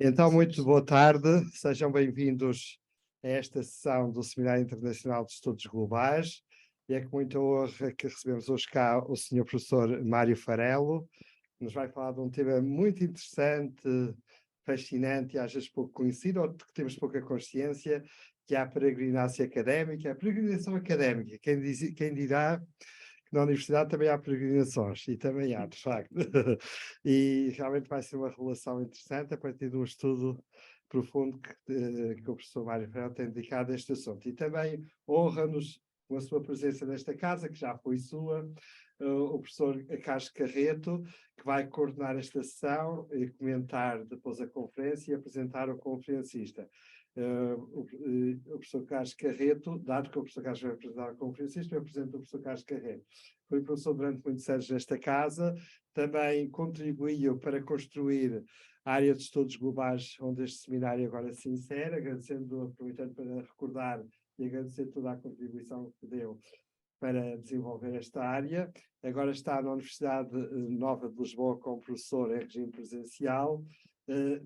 Então, muito boa tarde, sejam bem-vindos a esta sessão do Seminário Internacional de Estudos Globais. E é com muita honra que recebemos hoje cá o Sr. Professor Mário Farelo, que nos vai falar de um tema muito interessante, fascinante e às vezes pouco conhecido, ou de que temos pouca consciência, que é a peregrinação académica. A peregrinação académica, quem dirá que na universidade também há peregrinações, e também há, de facto. E realmente vai ser uma revelação interessante a partir de um estudo profundo que o professor Mário Ferreira tem dedicado a este assunto. E também honra-nos com a sua presença nesta casa, que já foi sua, o professor Carlos Carreto, que vai coordenar esta sessão e comentar depois a conferência e apresentar o conferencista. O professor Carlos Carreto, dado que o professor Carlos vai apresentar a conferencista, eu apresento o professor Carlos Carreto. Foi professor durante muitos anos nesta casa, também contribuiu para construir a área de estudos globais onde este seminário agora se insere, aproveitando para recordar e agradecer toda a contribuição que deu para desenvolver esta área. Agora está na Universidade Nova de Lisboa como professor em regime presencial,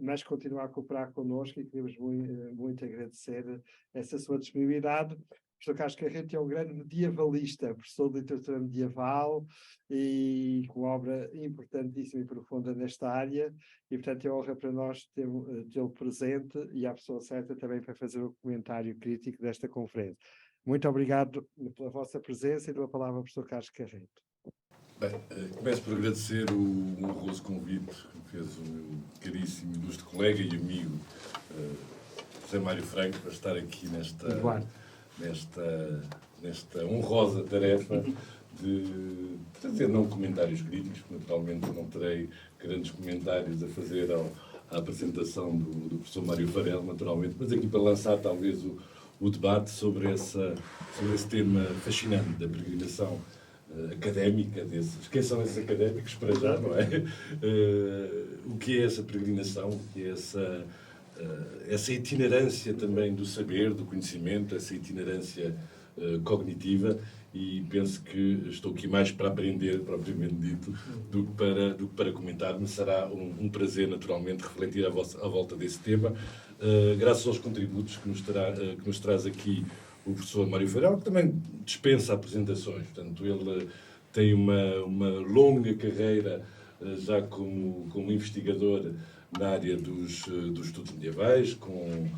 mas continua a cooperar connosco e queremos muito agradecer essa sua disponibilidade. O professor Carlos Carreto é um grande medievalista, professor de literatura medieval e com obra importantíssima e profunda nesta área, e portanto é honra para nós tê-lo presente e a pessoa certa também para fazer o comentário crítico desta conferência. Muito obrigado pela vossa presença e pela palavra ao professor Carlos Carreto. Bem, começo por agradecer o honroso convite que fez o meu caríssimo ilustre colega e amigo José Mário Franco para estar aqui nesta honrosa tarefa de trazer não comentários críticos, porque naturalmente não terei grandes comentários a fazer à apresentação do professor Mário Farelo, naturalmente, mas aqui para lançar talvez o debate sobre esse tema fascinante da peregrinação académica desses. Quem são esses académicos para já, não é? O que é essa peregrinação? O que é essa itinerância também do saber, do conhecimento, essa itinerância cognitiva? E penso que estou aqui mais para aprender, propriamente dito, do que para comentar. Me será um prazer, naturalmente, refletir à volta desse tema, graças aos contributos que nos traz aqui o professor Mário Farelo, que também dispensa apresentações. Portanto, ele tem uma longa carreira já como investigador na área dos estudos medievais, com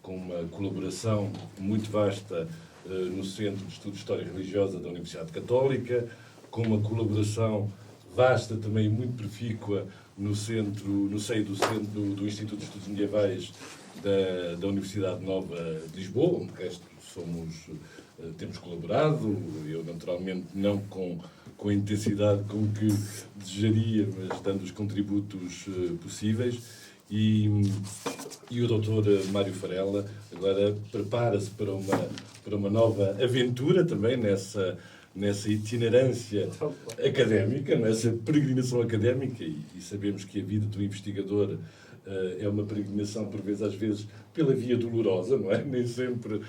uma colaboração muito vasta no Centro de Estudos de História Religiosa da Universidade Católica, com uma colaboração vasta também muito profícua no seio do Instituto de Estudos Medievais da Universidade Nova de Lisboa, onde temos colaborado, eu naturalmente não com a intensidade com que desejaria, mas dando os contributos possíveis. E o doutor Mário Farelo agora prepara-se para uma nova aventura também nessa itinerância académica, nessa peregrinação académica, e sabemos que a vida do investigador é uma peregrinação, por vezes, às vezes, pela via dolorosa, não é? Nem sempre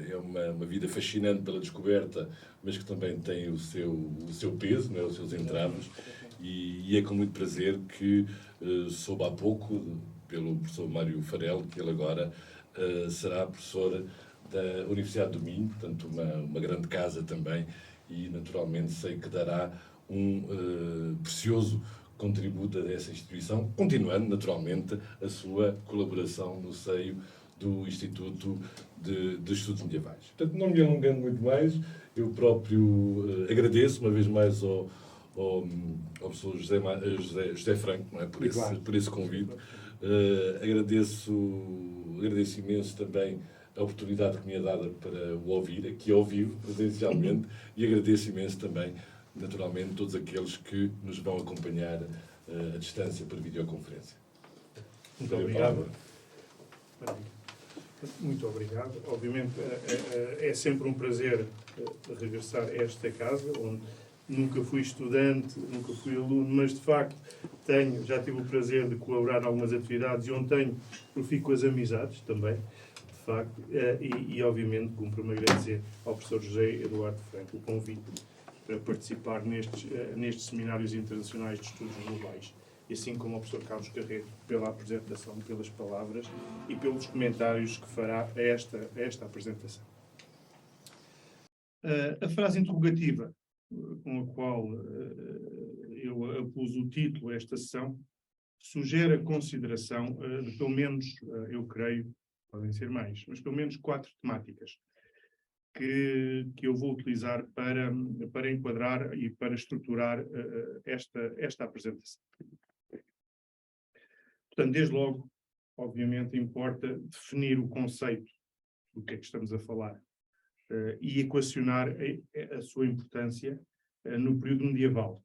é uma vida fascinante pela descoberta, mas que também tem o seu peso, não é? Os seus entraves. E é com muito prazer que soube há pouco, pelo professor Mário Farelo, que ele agora será professor da Universidade do Minho, portanto uma grande casa também, e naturalmente sei que dará um precioso contributo a essa instituição, continuando naturalmente a sua colaboração no seio do Instituto de Estudos Medievais. Portanto, não me alongando muito mais, eu próprio agradeço uma vez mais ao professor José Franco, não é? por esse convite. Agradeço imenso também a oportunidade que me é dada para o ouvir, aqui ao vivo, presencialmente, e agradeço imenso também, naturalmente, todos aqueles que nos vão acompanhar à distância por videoconferência. Muito obrigado. Muito obrigado. Obviamente é sempre um prazer regressar a esta casa, onde nunca fui estudante, nunca fui aluno, mas de facto já tive o prazer de colaborar em algumas atividades e onde tenho profícuas amizades também, de facto, e obviamente cumpro-me agradecer ao professor José Eduardo Franco o convite para participar nestes seminários internacionais de estudos globais. assim como ao professor Carlos Carreiro pela apresentação, pelas palavras e pelos comentários que fará a esta apresentação. A frase interrogativa com a qual eu apus o título a esta sessão sugere a consideração de pelo menos, eu creio, podem ser mais, mas pelo menos 4 temáticas que eu vou utilizar para enquadrar e para estruturar esta apresentação. Portanto, desde logo, obviamente, importa definir o conceito do que é que estamos a falar e equacionar a sua importância no período medieval,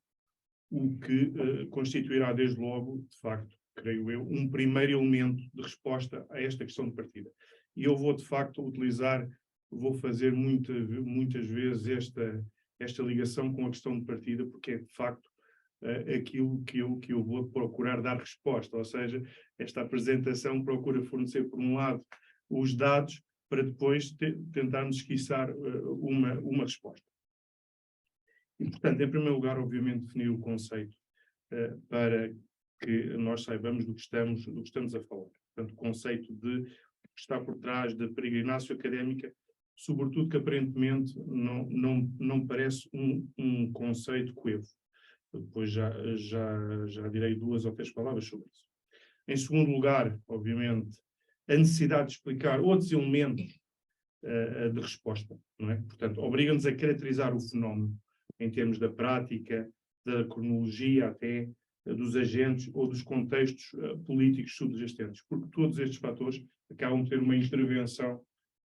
o que constituirá, desde logo, de facto, creio eu, um primeiro elemento de resposta a esta questão de partida. E eu vou, de facto, vou fazer muitas vezes esta ligação com a questão de partida, porque é, de facto, aquilo que eu vou procurar dar resposta. Ou seja, esta apresentação procura fornecer, por um lado, os dados, para depois tentarmos esquiçar uma resposta. E, portanto, em primeiro lugar, obviamente, definir o conceito para que nós saibamos do que estamos a falar. Portanto, o conceito de que está por trás da peregrinácio académica, sobretudo que aparentemente não parece um conceito coevo. Depois já direi 2 ou 3 palavras sobre isso. Em segundo lugar, obviamente, a necessidade de explicar outros elementos de resposta, não é? Portanto, obriga-nos a caracterizar o fenómeno em termos da prática, da cronologia até, dos agentes ou dos contextos políticos subjacentes, porque todos estes fatores acabam de ter uma intervenção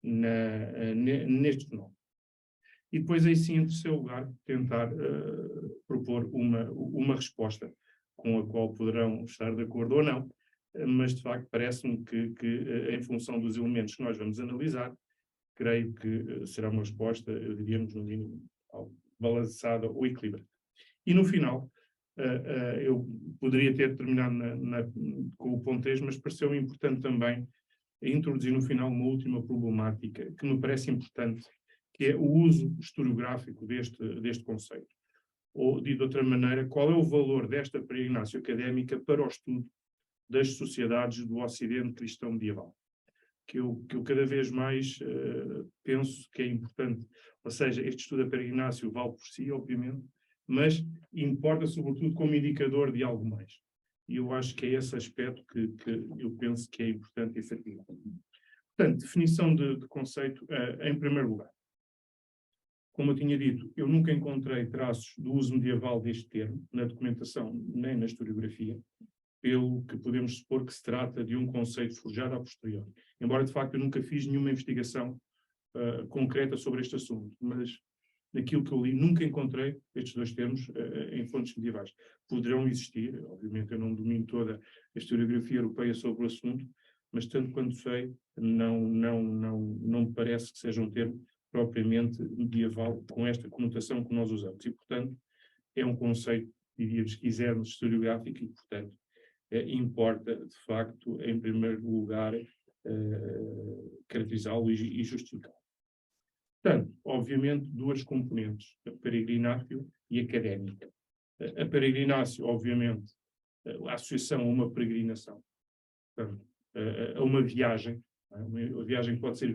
neste fenómeno. E depois, aí sim, em terceiro lugar, tentar propor uma resposta com a qual poderão estar de acordo ou não, mas de facto parece-me que em função dos elementos que nós vamos analisar, creio que será uma resposta, diríamos, no mínimo, balançada ou equilibrada. E no final, eu poderia ter terminado com o ponto 3, mas pareceu-me importante também introduzir no final uma última problemática que me parece importante, que é o uso historiográfico deste conceito. Ou, dito de outra maneira, qual é o valor desta peregrinácio académica para o estudo das sociedades do Ocidente cristão medieval? Que eu cada vez mais penso que é importante. Ou seja, este estudo da peregrinácio vale por si, obviamente, mas importa sobretudo como indicador de algo mais. E eu acho que é esse aspecto que eu penso que é importante efetivamente. Portanto, definição de conceito em primeiro lugar. Como eu tinha dito, eu nunca encontrei traços do uso medieval deste termo na documentação nem na historiografia, pelo que podemos supor que se trata de um conceito forjado a posteriori. Embora, de facto, eu nunca fiz nenhuma investigação concreta sobre este assunto, mas daquilo que eu li, nunca encontrei estes 2 termos em fontes medievais. Poderão existir, obviamente eu não domino toda a historiografia europeia sobre o assunto, mas tanto quanto sei, não me parece que seja um termo propriamente medieval com esta conotação que nós usamos. E, portanto, é um conceito, diríamos, se quisermos, historiográfico e, portanto, importa, de facto, em primeiro lugar, caracterizá-lo e justificá-lo. Portanto, obviamente, 2 componentes, a peregrinácio e académica. A peregrinácio, obviamente, a associação a uma peregrinação, portanto, a uma viagem, uma viagem que pode ser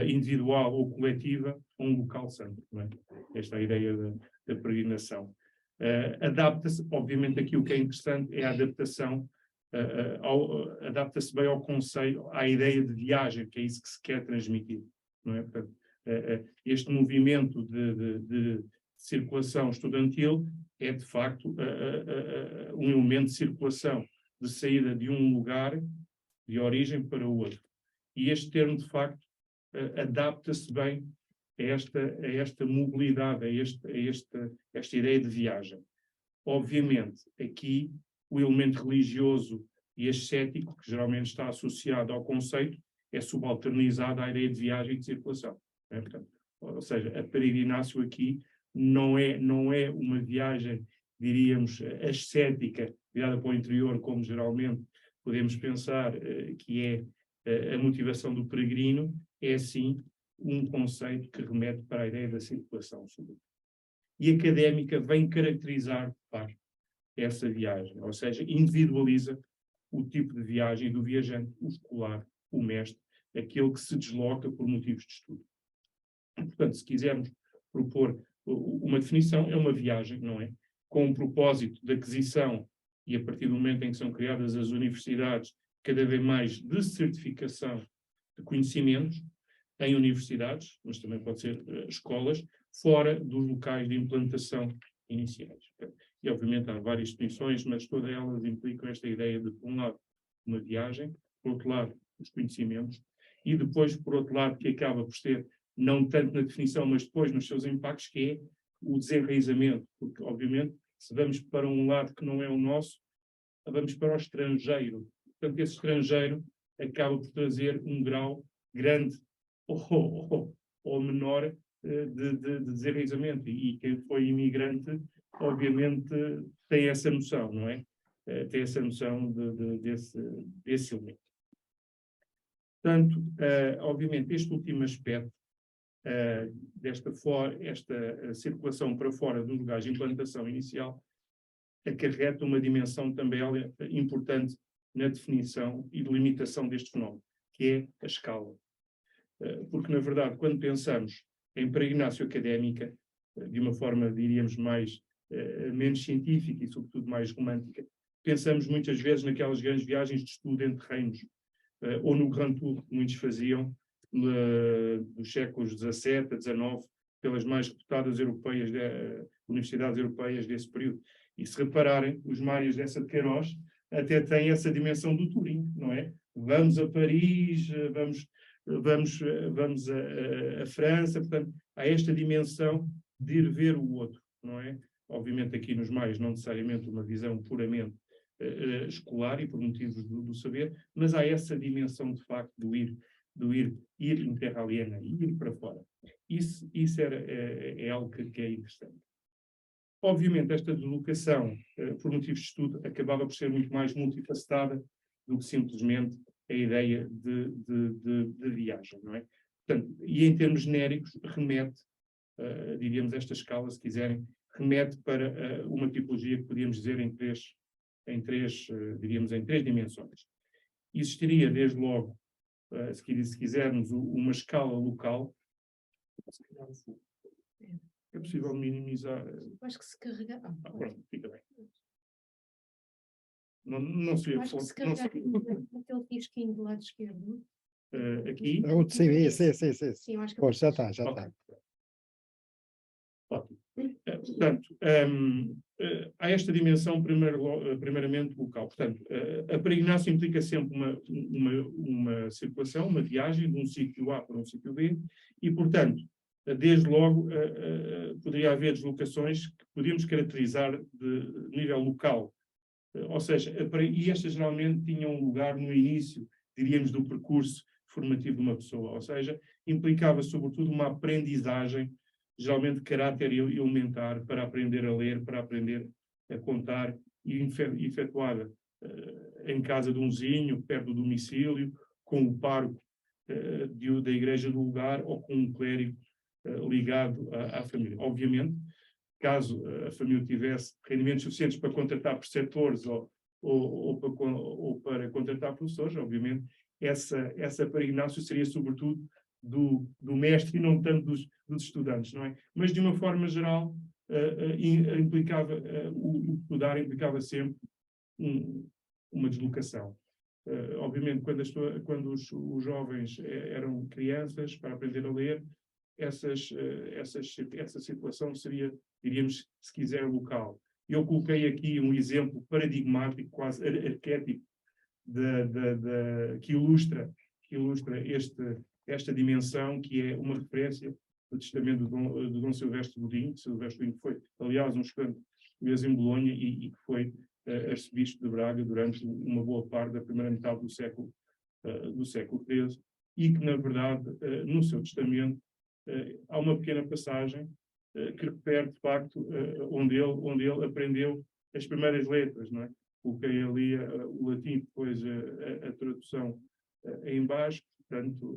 individual ou coletiva, a um local santo. Não é? Esta é a ideia da peregrinação. Adapta-se, obviamente, aqui o que é interessante é a adaptação, adapta-se bem ao conceito, à ideia de viagem, que é isso que se quer transmitir. Não é? Portanto, este movimento de circulação estudantil é, de facto, um elemento de circulação, de saída de um lugar de origem para o outro. E este termo, de facto, adapta-se bem a esta mobilidade, a esta ideia de viagem. Obviamente, aqui, o elemento religioso e ascético, que geralmente está associado ao conceito, é subalternizado à ideia de viagem e de circulação. É? Portanto, ou seja, a peregrinácio aqui não é uma viagem, diríamos, ascética, virada para o interior, como geralmente podemos pensar que é a motivação do peregrino, é sim um conceito que remete para a ideia da circulação. E académica vem caracterizar, essa viagem, ou seja, individualiza o tipo de viagem do viajante, o escolar, o mestre, aquele que se desloca por motivos de estudo. Portanto, se quisermos propor uma definição, é uma viagem, não é? Com um propósito de aquisição, e a partir do momento em que são criadas as universidades, cada vez mais de certificação de conhecimentos em universidades, mas também pode ser escolas, fora dos locais de implantação iniciais. E, obviamente, há várias definições, mas todas elas implicam esta ideia de, por um lado, uma viagem, por outro lado, os conhecimentos, e depois, por outro lado, que acaba por ser, não tanto na definição, mas depois nos seus impactos, que é o desenraizamento, porque, obviamente, se vamos para um lado que não é o nosso, vamos para o estrangeiro. Portanto, esse estrangeiro acaba por trazer um grau grande ou menor de desenraizamento. E quem foi imigrante, obviamente, tem essa noção, não é? Tem essa noção desse elemento. Portanto, obviamente, este último aspecto, esta circulação para fora dos lugares de implantação inicial, acarreta uma dimensão também importante na definição e delimitação deste fenómeno, que é a escala. Porque, na verdade, quando pensamos em peregrinação académica, de uma forma, diríamos, menos científica e, sobretudo, mais romântica, pensamos muitas vezes naquelas grandes viagens de estudo entre reinos, ou no Grand Tour que muitos faziam, dos séculos XVII a XIX, pelas mais reputadas universidades europeias desse período. E se repararem, os Mários dessa de Queiroz até têm essa dimensão do Turim, não é? Vamos a Paris, vamos a França, portanto, há esta dimensão de ir ver o outro, não é? Obviamente aqui nos Mários não necessariamente uma visão puramente escolar e por motivos do saber, mas há essa dimensão de facto do ir em terra aliena, ir para fora. Isso é algo que é interessante. Obviamente, esta deslocação, por motivos de estudo, acabava por ser muito mais multifacetada do que simplesmente a ideia de viagem, não é? Portanto, e em termos genéricos, remete, diríamos, esta escala, se quiserem, remete para uma tipologia que podíamos dizer em três dimensões. Existiria, desde logo, se quisermos, uma escala local. É possível minimizar. Acho que se carregar. Pronto, fica bem. Não sei a Acho que se fonte. carregar aquele risquinho do lado esquerdo. Aqui. É o de cima, sim. Sim, eu acho que Pois, já está. Ok. Ótimo. Portanto, há esta dimensão primeiramente local. Portanto, a peregrinação implica sempre uma circulação, uma viagem de um sítio A para um sítio B e, portanto, desde logo poderia haver deslocações que podíamos caracterizar de nível local. Ou seja, e estas geralmente tinham lugar no início, diríamos, do percurso formativo de uma pessoa. Ou seja, implicava sobretudo uma aprendizagem geralmente de caráter elementar, para aprender a ler, para aprender a contar, e efetuada em casa de um vizinho, perto do domicílio, com o pároco da igreja do lugar, ou com um clérigo ligado à família. Obviamente, caso a família tivesse rendimentos suficientes para contratar preceptores ou para contratar professores, obviamente, essa peregrinação seria sobretudo do mestre e não tanto dos estudantes, não é? Mas, de uma forma geral, o estudar implicava sempre uma deslocação. Obviamente, quando os jovens eram crianças, para aprender a ler, essa situação seria, diríamos, se quiser, local. Eu coloquei aqui um exemplo paradigmático, quase arquétipo, que ilustra esta dimensão, que é uma referência do testamento de Dom Silvestre Godinho. Silvestre Godinho foi, aliás, um estudante português em Bolonha e que foi arcebispo de Braga durante uma boa parte da primeira metade do século XIII, e que, na verdade, no seu testamento, há uma pequena passagem que refere, de facto, onde ele aprendeu as primeiras letras, não é? Coloquei ali o latim, depois a tradução em baixo, portanto,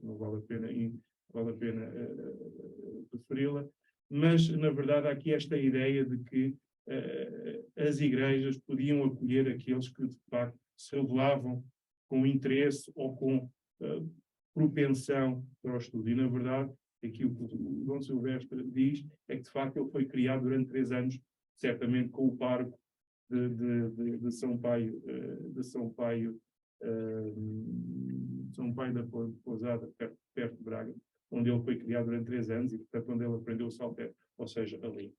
não vale a pena referi-la, mas, na verdade, há aqui esta ideia de que as igrejas podiam acolher aqueles que, de facto, se revelavam com interesse ou com propensão para o estudo. E, na verdade, aquilo que o Dom Silvestre diz é que, de facto, ele foi criado durante 3 anos, certamente com o parco de São Paio, São Paio da Pousada, perto de Braga, onde ele foi criado durante 3 anos e, portanto, onde ele aprendeu o saltério, ou seja, a língua.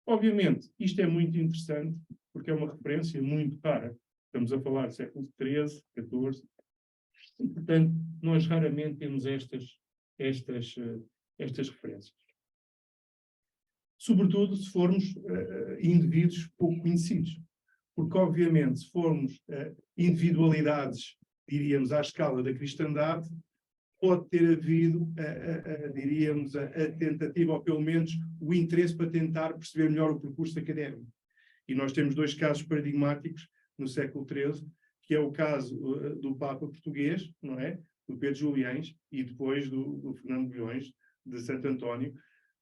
Obviamente, isto é muito interessante, porque é uma referência muito cara. Estamos a falar do século XIII, XIV, e, portanto, nós raramente temos estas referências. Sobretudo se formos indivíduos pouco conhecidos. Porque, obviamente, se formos individualidades, diríamos, à escala da cristandade, pode ter havido, diríamos, a tentativa, ou pelo menos o interesse para tentar perceber melhor o percurso académico. E nós temos 2 casos paradigmáticos no século XIII, que é o caso do Papa português, não é? Do Pedro Juliães, e depois do Fernando Bulhões, de Santo António,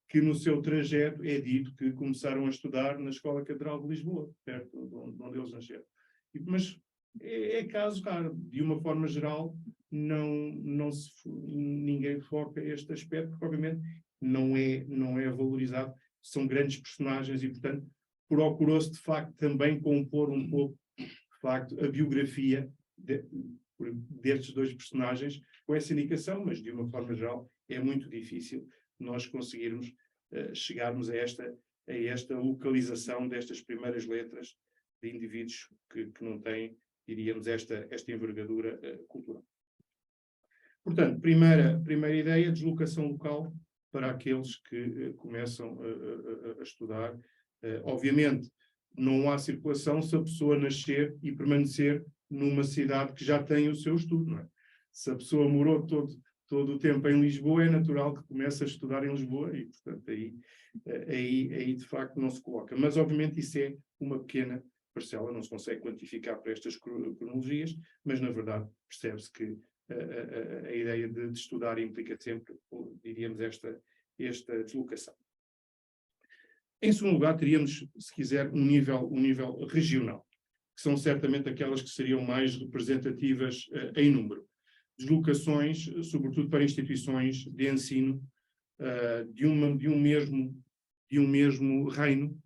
que no seu trajeto é dito que começaram a estudar na Escola Catedral de Lisboa, perto de onde eles nasceram. Mas é caso raro. De uma forma geral, ninguém foca este aspecto, porque obviamente não é valorizado. São grandes personagens e, portanto, procurou-se de facto também compor um pouco, de facto, a biografia destes 2 personagens com essa indicação, mas de uma forma geral é muito difícil nós conseguirmos chegarmos a esta localização destas primeiras letras de indivíduos que não têm, diríamos, esta envergadura cultural. Portanto, primeira ideia, deslocação local para aqueles que começam a estudar. Obviamente, não há circulação se a pessoa nascer e permanecer numa cidade que já tem o seu estudo, não é? Se a pessoa morou todo o tempo em Lisboa, é natural que comece a estudar em Lisboa e, portanto, aí de facto não se coloca. Mas, obviamente, isso é uma pequena parcela, não se consegue quantificar para estas cronologias, mas, na verdade, percebe-se que a ideia de estudar implica sempre, diríamos, esta deslocação. Em segundo lugar, teríamos, se quiser, um nível regional, que são certamente aquelas que seriam mais representativas em número. Deslocações, sobretudo para instituições de ensino de um mesmo reino,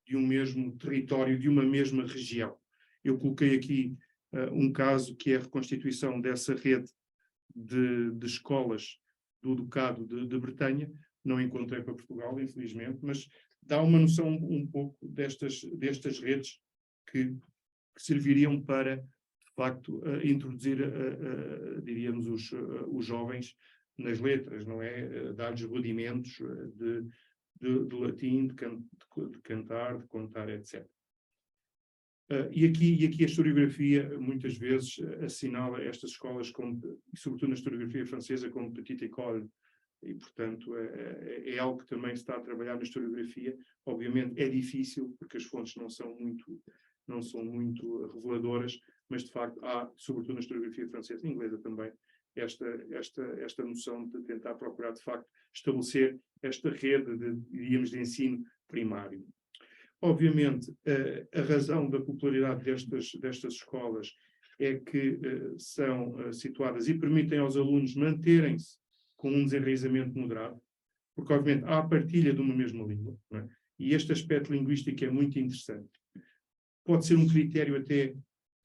de um mesmo território, de uma mesma região. Eu coloquei aqui um caso que é a reconstituição dessa rede de escolas do Ducado de Bretanha. Não encontrei para Portugal, infelizmente, mas dá uma noção um pouco destas redes que serviriam para, de facto, introduzir, diríamos, os jovens nas letras, não é? Dar-lhes rudimentos de latim, de cantar, de contar, etc. E aqui a historiografia muitas vezes assinala estas escolas, sobretudo na historiografia francesa, como Petite École, e, portanto, é algo que também se está a trabalhar na historiografia. Obviamente é difícil, porque as fontes não são muito reveladoras, mas, de facto, há, sobretudo na historiografia francesa e inglesa também, esta noção de tentar procurar, de facto, estabelecer esta rede de ensino primário. Obviamente, a razão da popularidade destas escolas é que são situadas e permitem aos alunos manterem-se com um desenraizamento moderado, porque, obviamente, há a partilha de uma mesma língua, não é? E este aspecto linguístico é muito interessante. Pode ser um critério até que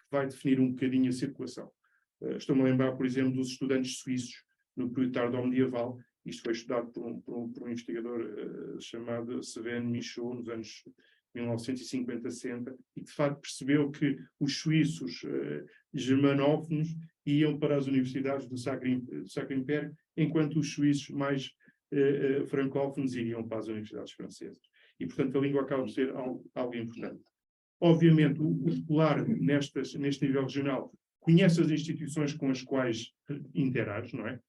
vai definir um bocadinho a circulação. Estou-me a lembrar, por exemplo, dos estudantes suíços no período tardo medieval. Isto foi estudado por um investigador chamado Sven Michaud, nos anos 1950-60, e de facto percebeu que os suíços germanófonos iam para as universidades do Sacro Império, enquanto os suíços mais francófonos iriam para as universidades francesas. E, portanto, a língua acaba por ser algo importante. Obviamente, o escolar, neste nível regional, conhece as instituições com as quais interage, não é?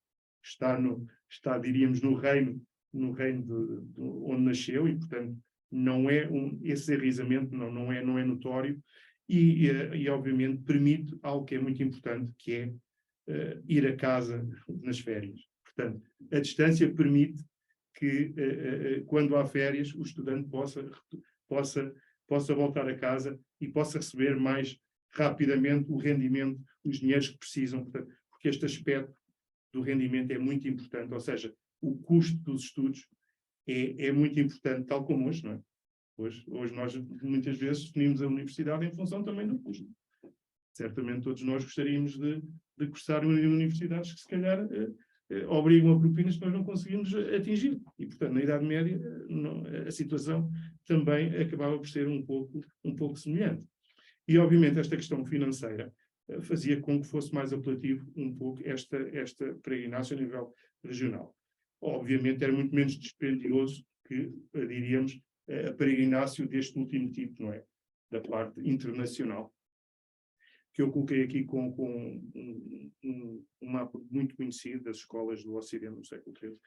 Está, diríamos, no reino onde nasceu, e, portanto, não é esse enraizamento não é notório, e obviamente permite algo que é muito importante, que é ir a casa nas férias. Portanto, a distância permite que, quando há férias, o estudante possa possa voltar a casa e possa receber mais rapidamente o rendimento, os dinheiros que precisam, portanto, porque este aspecto do rendimento é muito importante, ou seja, o custo dos estudos é muito importante, tal como hoje, não é? Hoje nós muitas vezes definimos a universidade em função também do custo. Certamente todos nós gostaríamos de cursar em universidades que se calhar obrigam a propinas que nós não conseguimos atingir. E, portanto, na Idade Média a situação também acabava por ser um pouco semelhante. E, obviamente, esta questão financeira fazia com que fosse mais apelativo um pouco esta peregrinação a nível regional. Obviamente era muito menos dispendioso que, diríamos, a peregrinácio deste último tipo, não é? Da parte internacional, que eu coloquei aqui com um mapa muito conhecido das escolas do Ocidente do século XIII,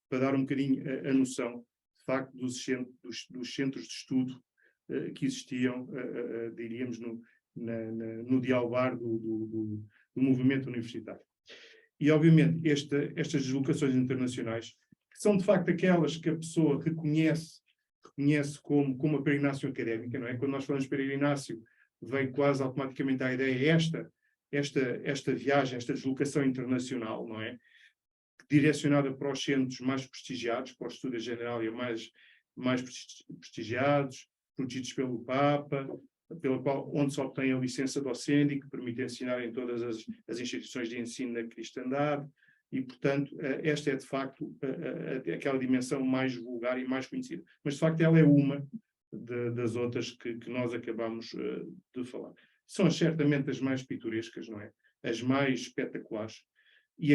para dar um bocadinho a noção, de facto, dos centros de estudo que existiam, diríamos, no dialbar do movimento universitário. E, obviamente, estas deslocações internacionais, que são, de facto, aquelas que a pessoa reconhece como uma peregrinação académica, não é? Quando nós falamos de peregrinação, vem quase automaticamente à ideia esta viagem, esta deslocação internacional, não é? Direcionada para os centros mais prestigiados, para o estudo general e mais prestigiados, protegidos pelo Papa, onde se obtém a licença docente, que permite ensinar em todas as instituições de ensino da cristandade, e, portanto, esta é, de facto, aquela dimensão mais vulgar e mais conhecida. Mas, de facto, ela é uma das outras que nós acabamos de falar. São certamente as mais pitorescas, não é? As mais espetaculares,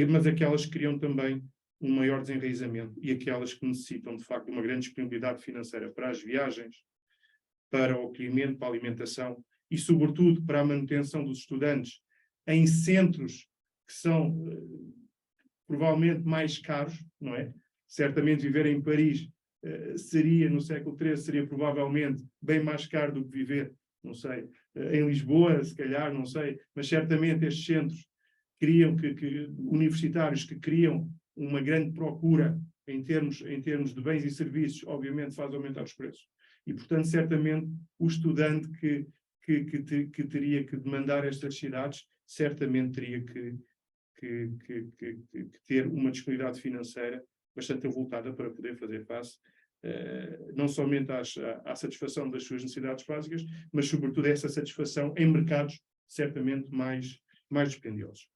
mas aquelas que criam também um maior desenraizamento e aquelas que necessitam, de facto, uma grande disponibilidade financeira para as viagens, para o acolhimento, para a alimentação e, sobretudo, para a manutenção dos estudantes em centros que são provavelmente mais caros, não é? Certamente viver em Paris seria, no século XIII, seria provavelmente bem mais caro do que viver, não sei, em Lisboa, se calhar, não sei, mas certamente estes centros universitários que criam uma grande procura em termos de bens e serviços, obviamente faz aumentar os preços. E, portanto, certamente o estudante que teria que demandar estas cidades, certamente teria que ter uma disponibilidade financeira bastante avultada para poder fazer face não somente à satisfação das suas necessidades básicas, mas sobretudo essa satisfação em mercados certamente mais dispendiosos.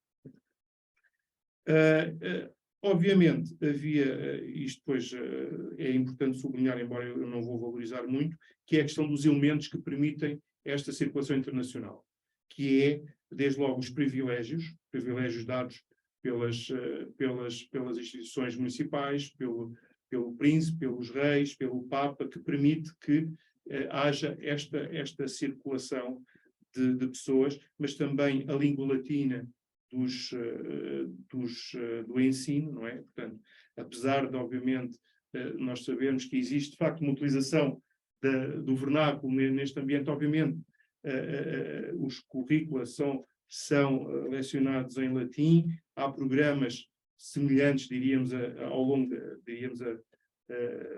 Obviamente havia, isto depois é importante sublinhar, embora eu não vou valorizar muito, que é a questão dos elementos que permitem esta circulação internacional, que é, desde logo, os privilégios dados pelas instituições municipais, pelo príncipe, pelos reis, pelo Papa, que permite que haja esta circulação de pessoas, mas também a língua latina do ensino, não é? Portanto, apesar de, obviamente, nós sabermos que existe, de facto, uma utilização do vernáculo neste ambiente, obviamente, os currículos são lecionados em latim, há programas semelhantes, diríamos, ao longo,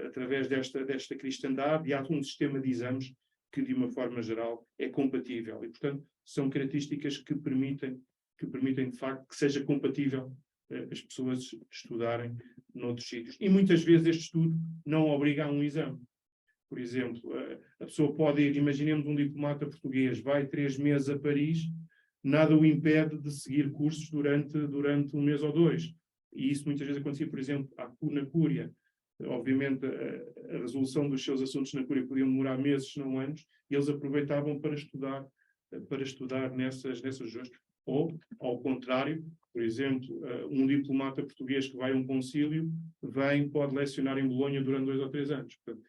através desta cristandade, e há um sistema de exames que, de uma forma geral, é compatível. E, portanto, são características que permitem, de facto, que seja compatível as pessoas estudarem noutros sítios. E, muitas vezes, este estudo não obriga a um exame. Por exemplo, a pessoa pode ir, imaginemos um diplomata português, vai 3 meses a Paris, nada o impede de seguir cursos durante 1 mês ou 2. E isso muitas vezes acontecia, por exemplo, na Cúria. Obviamente, a resolução dos seus assuntos na Cúria podiam demorar meses, se não anos, e eles aproveitavam para estudar nessas regiões. Ou, ao contrário, por exemplo, um diplomata português que vai a um concílio, pode lecionar em Bolonha durante 2 ou 3 anos. Portanto,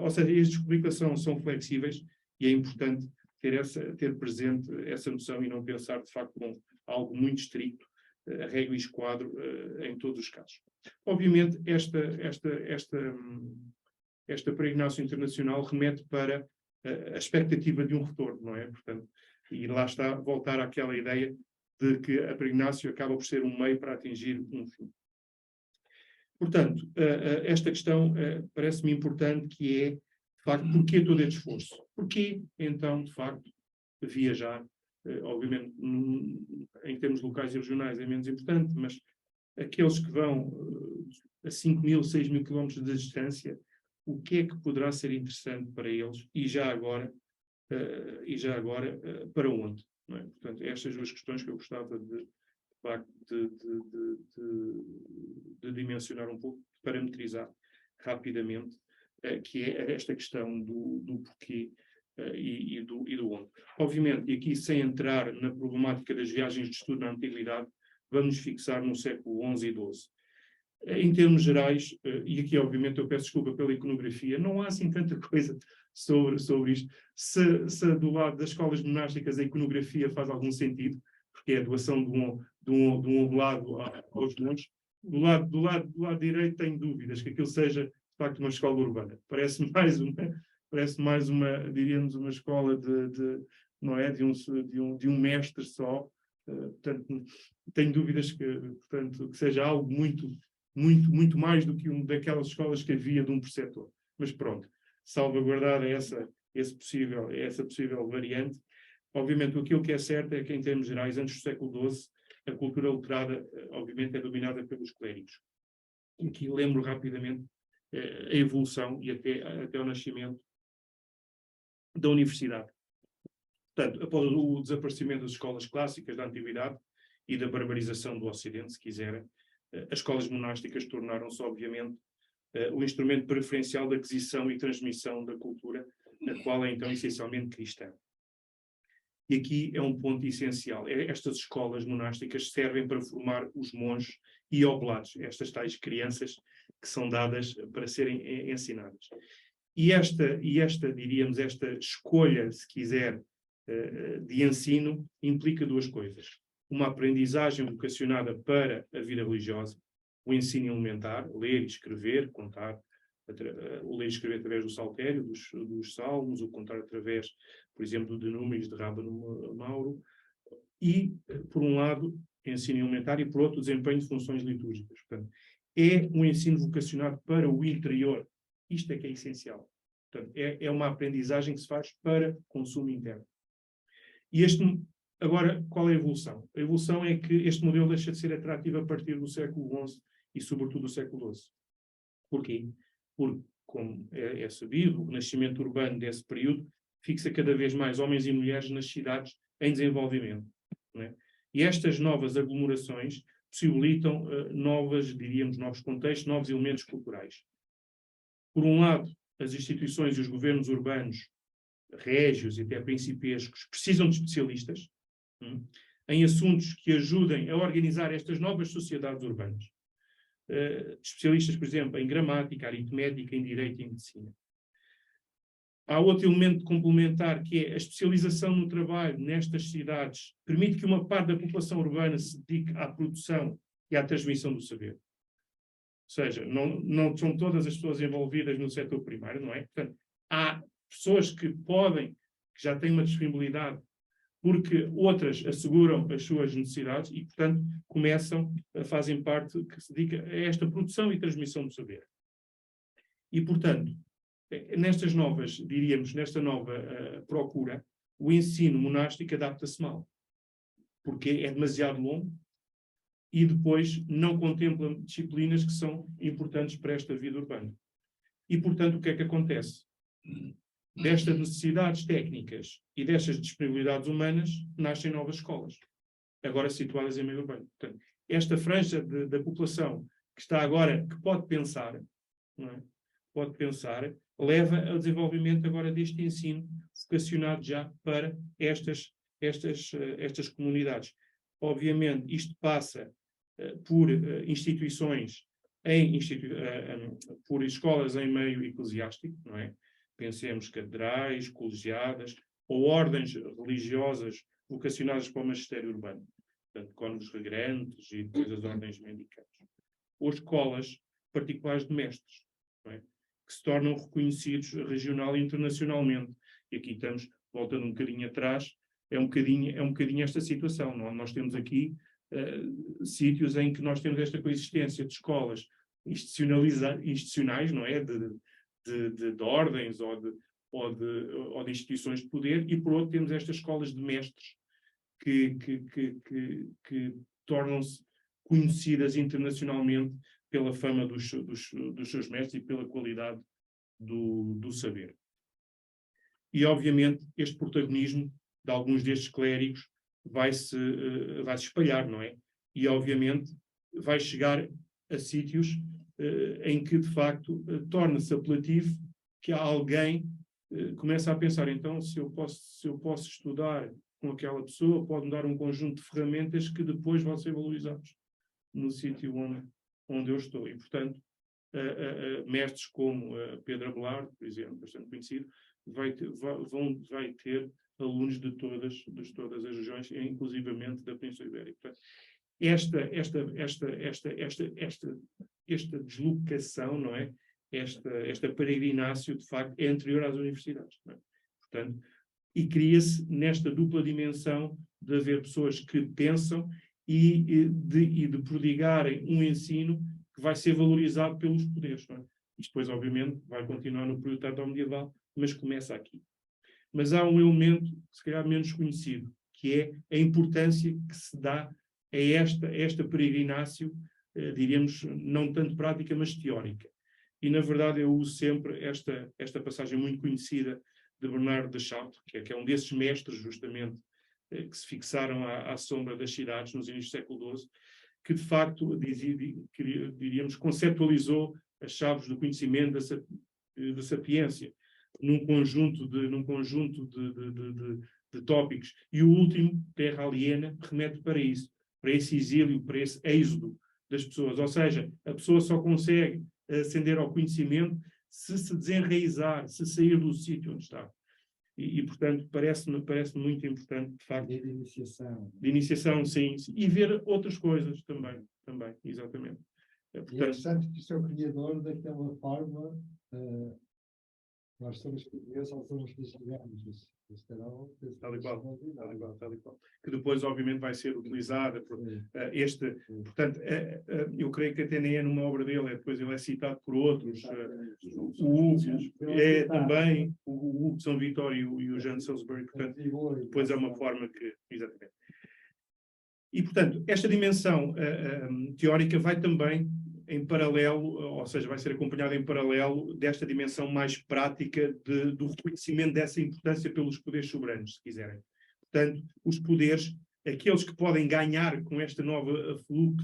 ou seja, estes currículos são flexíveis e é importante ter presente essa noção e não pensar, de facto, com algo muito estricto, a regra e esquadro em todos os casos. Obviamente, esta peregrinação internacional remete para a expectativa de um retorno, não é? Portanto, e lá está, voltar àquela ideia de que a peregrinação acaba por ser um meio para atingir um fim. Portanto, esta questão parece-me importante, que é, de facto, porquê todo este esforço? Porquê, então, de facto, viajar? Obviamente, em termos locais e regionais é menos importante, mas aqueles que vão a 5.000, 6.000 quilómetros de distância, o que é que poderá ser interessante para eles e já agora, para onde? Não é? Portanto, estas duas questões que eu gostava de dimensionar um pouco, parametrizar rapidamente, que é esta questão do porquê e do onde. Obviamente, e aqui sem entrar na problemática das viagens de estudo na Antiguidade, vamos fixar no século XI e XII. Em termos gerais, e aqui obviamente eu peço desculpa pela iconografia, não há assim tanta coisa sobre isto. Se do lado das escolas monásticas a iconografia faz algum sentido, porque é a doação de um oblado aos monges, do lado direito tenho dúvidas que aquilo seja, de facto, uma escola urbana. Parece mais uma, diríamos, uma escola não é, de um mestre só. Portanto, tenho dúvidas que seja algo muito mais do que daquelas escolas que havia de um preceptor. Mas pronto, salvaguardada essa possível variante. Obviamente, aquilo que é certo é que, em termos gerais, antes do século XII, a cultura letrada, obviamente, é dominada pelos clérigos. E aqui lembro rapidamente a evolução e até o nascimento da universidade. Portanto, após o desaparecimento das escolas clássicas da Antiguidade e da barbarização do Ocidente, se quiserem, as escolas monásticas tornaram-se, obviamente, o instrumento preferencial de aquisição e transmissão da cultura, a qual é, então, essencialmente cristã. E aqui é um ponto essencial. Estas escolas monásticas servem para formar os monges e oblatos, estas tais crianças que são dadas para serem ensinadas. E esta, diríamos, esta escolha, se quiser, de ensino, implica duas coisas. Uma aprendizagem vocacionada para a vida religiosa, o ensino elementar, ler e escrever, contar, o ler e escrever através do saltério, dos salmos, o contar através, por exemplo, de números de Rábano Mauro, e, por um lado, ensino elementar e, por outro, desempenho de funções litúrgicas. Portanto, é um ensino vocacionado para o interior. Isto é que é essencial. Portanto, é uma aprendizagem que se faz para consumo interno. E agora, qual é a evolução? A evolução é que este modelo deixa de ser atrativo a partir do século XI e, sobretudo, do século XII. Porquê? Porque, como é sabido, o nascimento urbano desse período fixa cada vez mais homens e mulheres nas cidades em desenvolvimento. Não é? E estas novas aglomerações possibilitam novos contextos, novos elementos culturais. Por um lado, as instituições e os governos urbanos, régios e até principescos, precisam de especialistas em assuntos que ajudem a organizar estas novas sociedades urbanas. Especialistas, por exemplo, em gramática, aritmética, em direito e em medicina. Há outro elemento complementar, que é a especialização no trabalho nestas cidades, permite que uma parte da população urbana se dedique à produção e à transmissão do saber. Ou seja, não são todas as pessoas envolvidas no setor primário, não é? Portanto, há pessoas que já têm uma disponibilidade, porque outras asseguram as suas necessidades e, portanto, fazem parte, que se dedica a esta produção e transmissão do saber. E, portanto, nesta nova procura, o ensino monástico adapta-se mal, porque é demasiado longo e depois não contempla disciplinas que são importantes para esta vida urbana. E, portanto, o que é que acontece? Destas necessidades técnicas e destas disponibilidades humanas nascem novas escolas, agora situadas em meio urbano. Portanto, esta franja da população que está agora, que pode pensar, não é? Pode pensar, leva ao desenvolvimento agora deste ensino vocacionado já para estas comunidades. Obviamente, isto passa por instituições, por escolas em meio eclesiástico, não é? Pensemos catedrais, colegiadas ou ordens religiosas vocacionadas para o magistério urbano, portanto, cônegos regrantes e depois as ordens mendicantes. Ou escolas particulares de mestres, não é? Que se tornam reconhecidos regional e internacionalmente. E aqui estamos, voltando um bocadinho atrás, é um bocadinho esta situação. Não? Nós temos aqui sítios em que nós temos esta coexistência de escolas institucionais, não é? de ordens ou de instituições de poder, e por outro temos estas escolas de mestres que tornam-se conhecidas internacionalmente pela fama dos seus mestres e pela qualidade do saber. E, obviamente, este protagonismo de alguns destes clérigos vai-se espalhar, não é? E, obviamente, vai chegar a sítios em que, de facto, torna-se apelativo que alguém começa a pensar, então, se eu posso estudar com aquela pessoa, pode-me dar um conjunto de ferramentas que depois vão ser valorizados no sítio onde eu estou. E, portanto, mestres como Pedro Abelardo, por exemplo, bastante conhecido, vai ter alunos de todas as regiões, inclusivamente da Península Ibérica. Portanto, esta deslocação, não é? Esta peregrinácio, de facto, é anterior às universidades. Não é? Portanto, e cria-se nesta dupla dimensão de haver pessoas que pensam e de prodigarem um ensino que vai ser valorizado pelos poderes. Não é? Isto depois, obviamente, vai continuar no período tardo-medieval, mas começa aqui. Mas há um elemento, se calhar menos conhecido, que é a importância que se dá a esta peregrinácio, diríamos, não tanto prática, mas teórica. E, na verdade, eu uso sempre esta passagem muito conhecida de Bernardo de Chartres, que é um desses mestres, justamente, que se fixaram à sombra das cidades nos inícios do século XII, que, de facto, diríamos, conceptualizou as chaves do conhecimento da sapiência, num conjunto de tópicos. E o último, Terra Aliena, remete para isso, para esse exílio, para esse êxodo das pessoas. Ou seja, a pessoa só consegue ascender ao conhecimento se desenraizar, se sair do sítio onde está. E portanto, parece-me muito importante, de facto. De iniciação. De iniciação, sim. E ver outras coisas também, exatamente. E é interessante que o seu criador, daquela forma, nós somos portugueses ou somos cristianos. Tal e qual. Que depois, obviamente, vai ser utilizada por portanto, eu creio que até nem é numa obra dele, depois ele é citado por outros. O Hugo também, o Hugo de São Vítor e o Jean de Salisbury, portanto, depois é uma forma que... Exatamente. E, portanto, esta dimensão teórica vai também em paralelo, ou seja, vai ser acompanhada em paralelo desta dimensão mais prática do reconhecimento dessa importância pelos poderes soberanos, se quiserem. Portanto, os poderes, aqueles que podem ganhar com esta nova afluo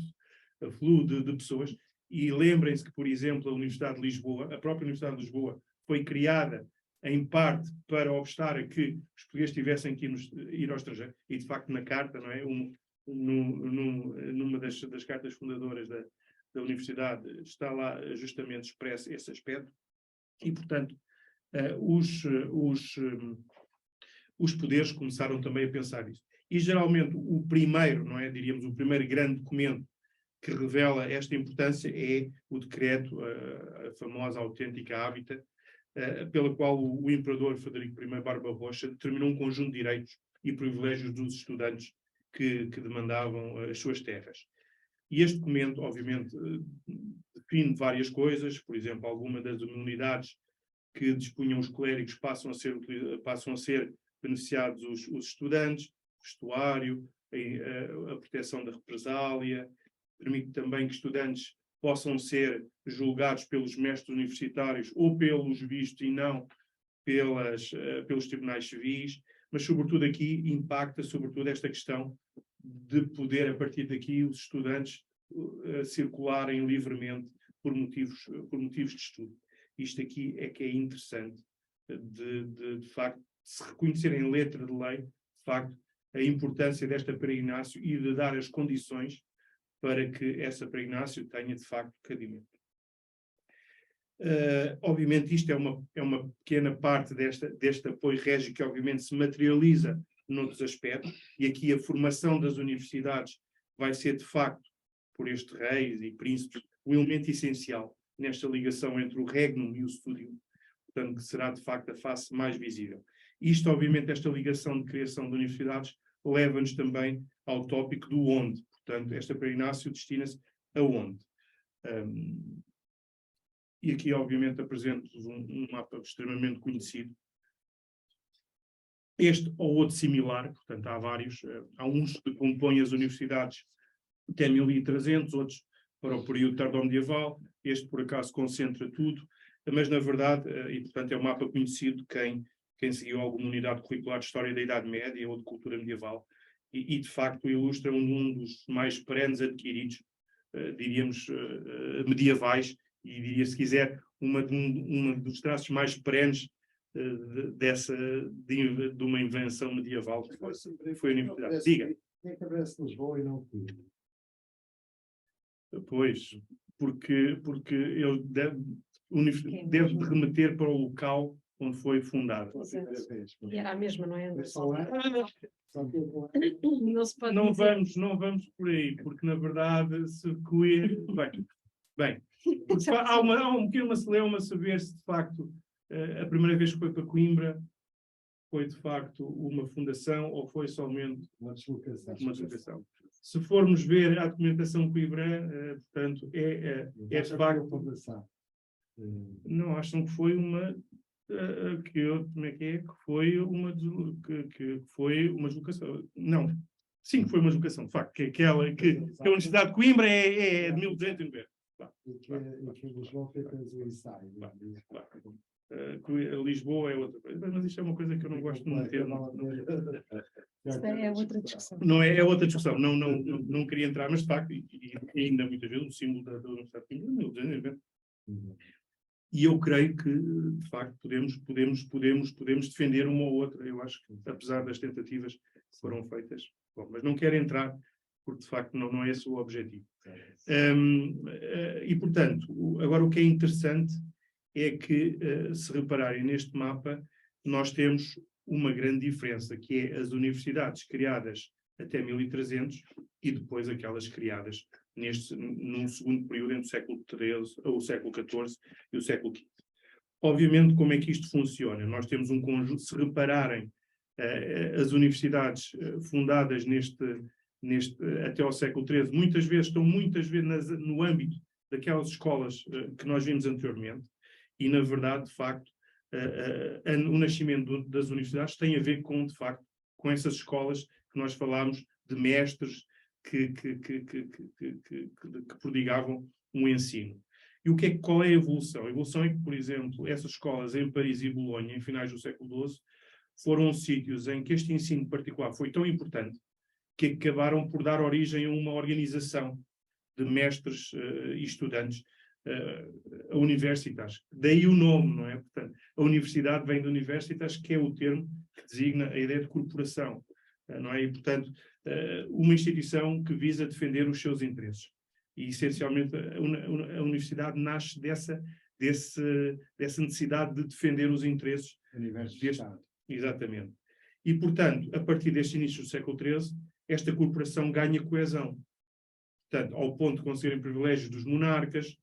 de pessoas, e lembrem-se que, por exemplo, a Universidade de Lisboa, a própria Universidade de Lisboa, foi criada em parte para obstar a que os portugueses tivessem que ir ao estrangeiro, e de facto na carta, não é? Numa das cartas fundadoras da Universidade está lá justamente expresso esse aspecto e, portanto, os poderes começaram também a pensar isso. E, geralmente, o primeiro, não é, diríamos, o primeiro grande documento que revela esta importância é o decreto, a famosa autêntica hábita, pela qual o imperador Frederico I Barba-Roxa determinou um conjunto de direitos e privilégios dos estudantes que demandavam as suas terras. E este documento, obviamente, define várias coisas, por exemplo, algumas das unidades que dispunham os clérigos passam a ser beneficiados os estudantes, vestuário, a proteção da represália, permite também que estudantes possam ser julgados pelos mestres universitários ou pelos vistos e não pelos tribunais civis, mas sobretudo aqui impacta sobretudo esta questão de poder, a partir daqui, os estudantes circularem livremente por motivos de estudo. Isto aqui é que é interessante, de facto, se reconhecer em letra de lei, de facto, a importância desta peregrinácio e de dar as condições para que essa peregrinácio tenha, de facto, cabimento. Obviamente, isto é uma pequena parte deste apoio régio que, obviamente, se materializa noutros aspectos, e aqui a formação das universidades vai ser, de facto, por estes reis e príncipes, um elemento essencial nesta ligação entre o regnum e o studium, portanto, que será, de facto, a face mais visível. Isto, obviamente, esta ligação de criação de universidades leva-nos também ao tópico do onde. Portanto, esta peregrinácio destina-se a onde. E aqui, obviamente, apresento-vos um mapa extremamente conhecido. Este ou outro similar, portanto, há vários. Há uns que compõem as universidades até 1300, outros para o período tardo-medieval. Este, por acaso, concentra tudo. Mas, na verdade, e portanto é um mapa conhecido, quem seguiu alguma unidade curricular de História da Idade Média ou de Cultura Medieval, e de facto ilustra um dos mais perenes adquiridos, diríamos, medievais, e diria, se quiser, um dos traços mais perenes de uma invenção medieval que foi a universidade. Diga. É que aparece Lisboa e não Coimbra? Pois, porque ele deve remeter para o local onde foi fundada. E era a mesma, não é? Não Não vamos por aí, porque na verdade se bem, porque há um pequeno celeuma a saber se de facto a primeira vez que foi para Coimbra foi de facto uma fundação ou foi somente uma deslocação. Se formos ver a documentação coimbra, portanto, é de facto. Não, acham que foi uma. Como é que é? Que foi uma deslocação. Não. Sim, que foi uma deslocação, de facto. Que a Universidade de Coimbra é de 1290. E que Lisboa foi apenas o ensaio. Lisboa é outra coisa, mas isto é uma coisa que eu não gosto de meter. Esta é outra discussão. Não é outra discussão, não queria entrar, mas de facto, e ainda muitas vezes o símbolo da Universidade de Coimbra é 1290. E eu creio que, de facto, podemos defender uma ou outra, eu acho que, apesar das tentativas que foram feitas. Bom, mas não quero entrar, porque, de facto, não é esse o objetivo. E, portanto, agora o que é interessante é que, se repararem neste mapa, nós temos uma grande diferença, que é as universidades criadas até 1300 e depois aquelas criadas num segundo período entre o século XIII, ou o século XIV e o século V. Obviamente, como é que isto funciona? Nós temos um conjunto, se repararem, as universidades fundadas até ao século XIII, muitas vezes estão no âmbito daquelas escolas que nós vimos anteriormente, e, na verdade, de facto, o nascimento das universidades tem a ver com, de facto, com essas escolas que nós falámos de mestres que prodigavam um ensino. E qual é a evolução? A evolução é que, por exemplo, essas escolas em Paris e Bolonha, em finais do século XII, foram sítios em que este ensino particular foi tão importante que acabaram por dar origem a uma organização de mestres e estudantes, a universitas. Daí o nome, não é? Portanto, a universidade vem de universitas, que é o termo que designa a ideia de corporação, não é? E, portanto, uma instituição que visa defender os seus interesses. E, essencialmente, a universidade nasce dessa necessidade de defender os interesses deste. Exatamente. E, portanto, a partir deste início do século XIII, esta corporação ganha coesão. Portanto, ao ponto de concederem privilégios dos monarcas,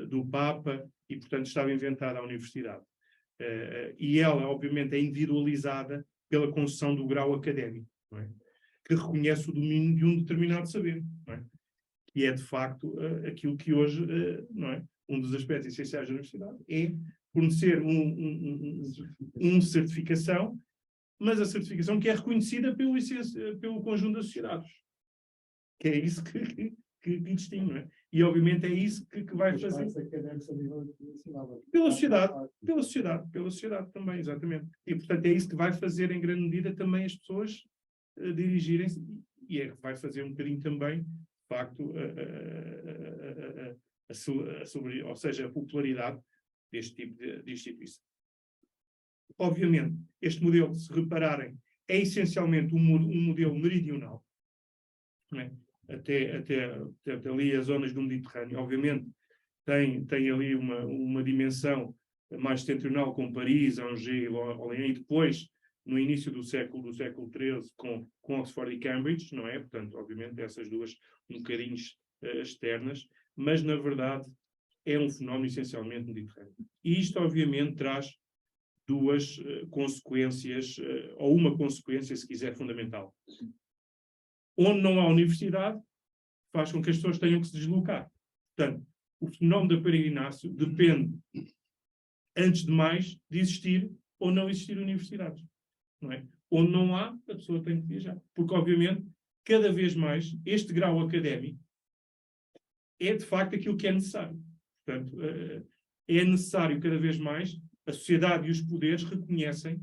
do Papa, e, portanto, estava inventada a universidade. E ela, obviamente, é individualizada pela concessão do grau académico, não é? Que reconhece o domínio de um determinado saber, não é? E é, de facto, aquilo que hoje, não é? Um dos aspectos essenciais da universidade é fornecer uma certificação, mas a certificação que é reconhecida pelo conjunto da sociedade. Que é isso que distingue, não é? E, obviamente, é isso que vai fazer. Pela sociedade também, exatamente. E, portanto, é isso que vai fazer, em grande medida, também as pessoas dirigirem-se, e é que vai fazer um bocadinho também, de facto, ou seja, a popularidade deste tipo de instituição. Obviamente, este modelo, se repararem, é essencialmente um modelo meridional, não é? Até ali as zonas do Mediterrâneo. Obviamente, tem ali uma dimensão mais setentrional, com Paris, Angers, Orléans, e depois, no início do século XIII, com Oxford e Cambridge, não é? Portanto, obviamente, essas duas um bocadinho externas, mas, na verdade, é um fenómeno essencialmente mediterrâneo. E isto, obviamente, traz duas consequências, ou uma consequência, se quiser, fundamental. Onde não há universidade, faz com que as pessoas tenham que se deslocar. Portanto, o fenómeno da peregrinácio depende, antes de mais, de existir ou não existir universidades. Não é? Onde não há, a pessoa tem que viajar. Porque, obviamente, cada vez mais, este grau académico é, de facto, aquilo que é necessário. Portanto, é necessário, cada vez mais, a sociedade e os poderes reconhecem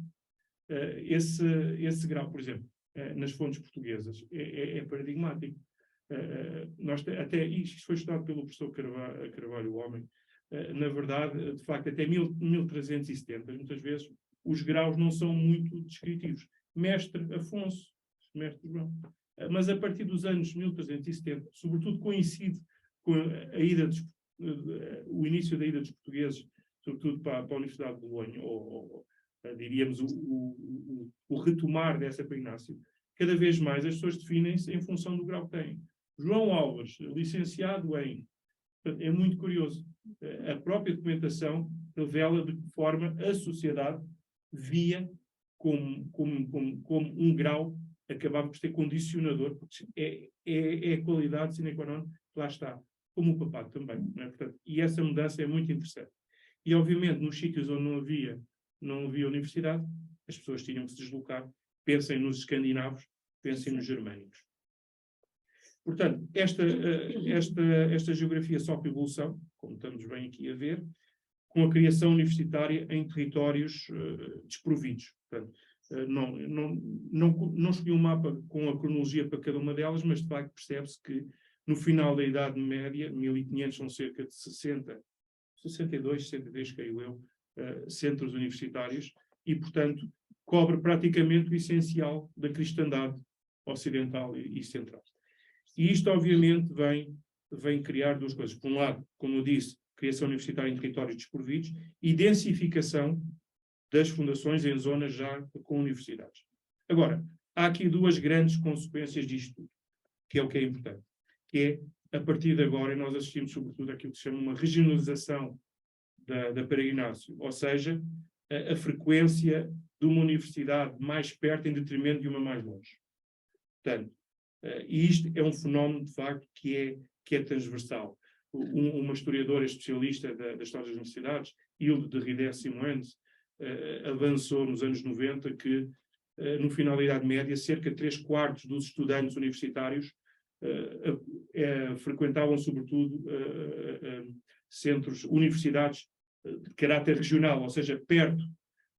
esse grau. Por exemplo, nas fontes portuguesas, é paradigmático. Até isto foi estudado pelo professor Carvalho Homem. Na verdade, de facto, até 1370, muitas vezes, os graus não são muito descritivos. Mestre Afonso, mestre João. Mas a partir dos anos 1370, sobretudo coincide com o início da ida dos portugueses, sobretudo para a Universidade de Bolonha, ou diríamos o retomar dessa peregrinácio, cada vez mais as pessoas definem-se em função do grau que têm. João Alves, licenciado em... É muito curioso. A própria documentação revela de que forma a sociedade via como um grau, acabava por ser condicionador, porque é a qualidade sine qua non, lá está, como o papado também. Não é? Portanto, e essa mudança é muito interessante. E, obviamente, nos sítios onde não havia universidade, as pessoas tinham que se deslocar. Pensem nos escandinavos, pensem nos germânicos. Portanto, esta geografia sofre evolução, como estamos bem aqui a ver, com a criação universitária em territórios desprovidos. Portanto, não escolhi um mapa com a cronologia para cada uma delas, mas de facto percebe-se que no final da Idade Média, 1500, são cerca de 62, 63, creio eu, centros universitários, e, portanto, cobre praticamente o essencial da cristandade ocidental e central. E isto, obviamente, vem criar duas coisas. Por um lado, como eu disse, criação universitária em territórios desprovidos e densificação das fundações em zonas já com universidades. Agora, há aqui duas grandes consequências disto tudo, que é o que é importante, que é, a partir de agora, nós assistimos sobretudo àquilo que se chama uma regionalização da peregrinácio, ou seja, a frequência de uma universidade mais perto em detrimento de uma mais longe. Portanto, e isto é um fenómeno, de facto, que é transversal. Uma historiadora especialista da história das universidades, Hilde de Ridé-Simoens, avançou nos anos 90 que, no final da Idade Média, cerca de 3/4 dos estudantes universitários frequentavam, sobretudo, universidades de caráter regional, ou seja, perto,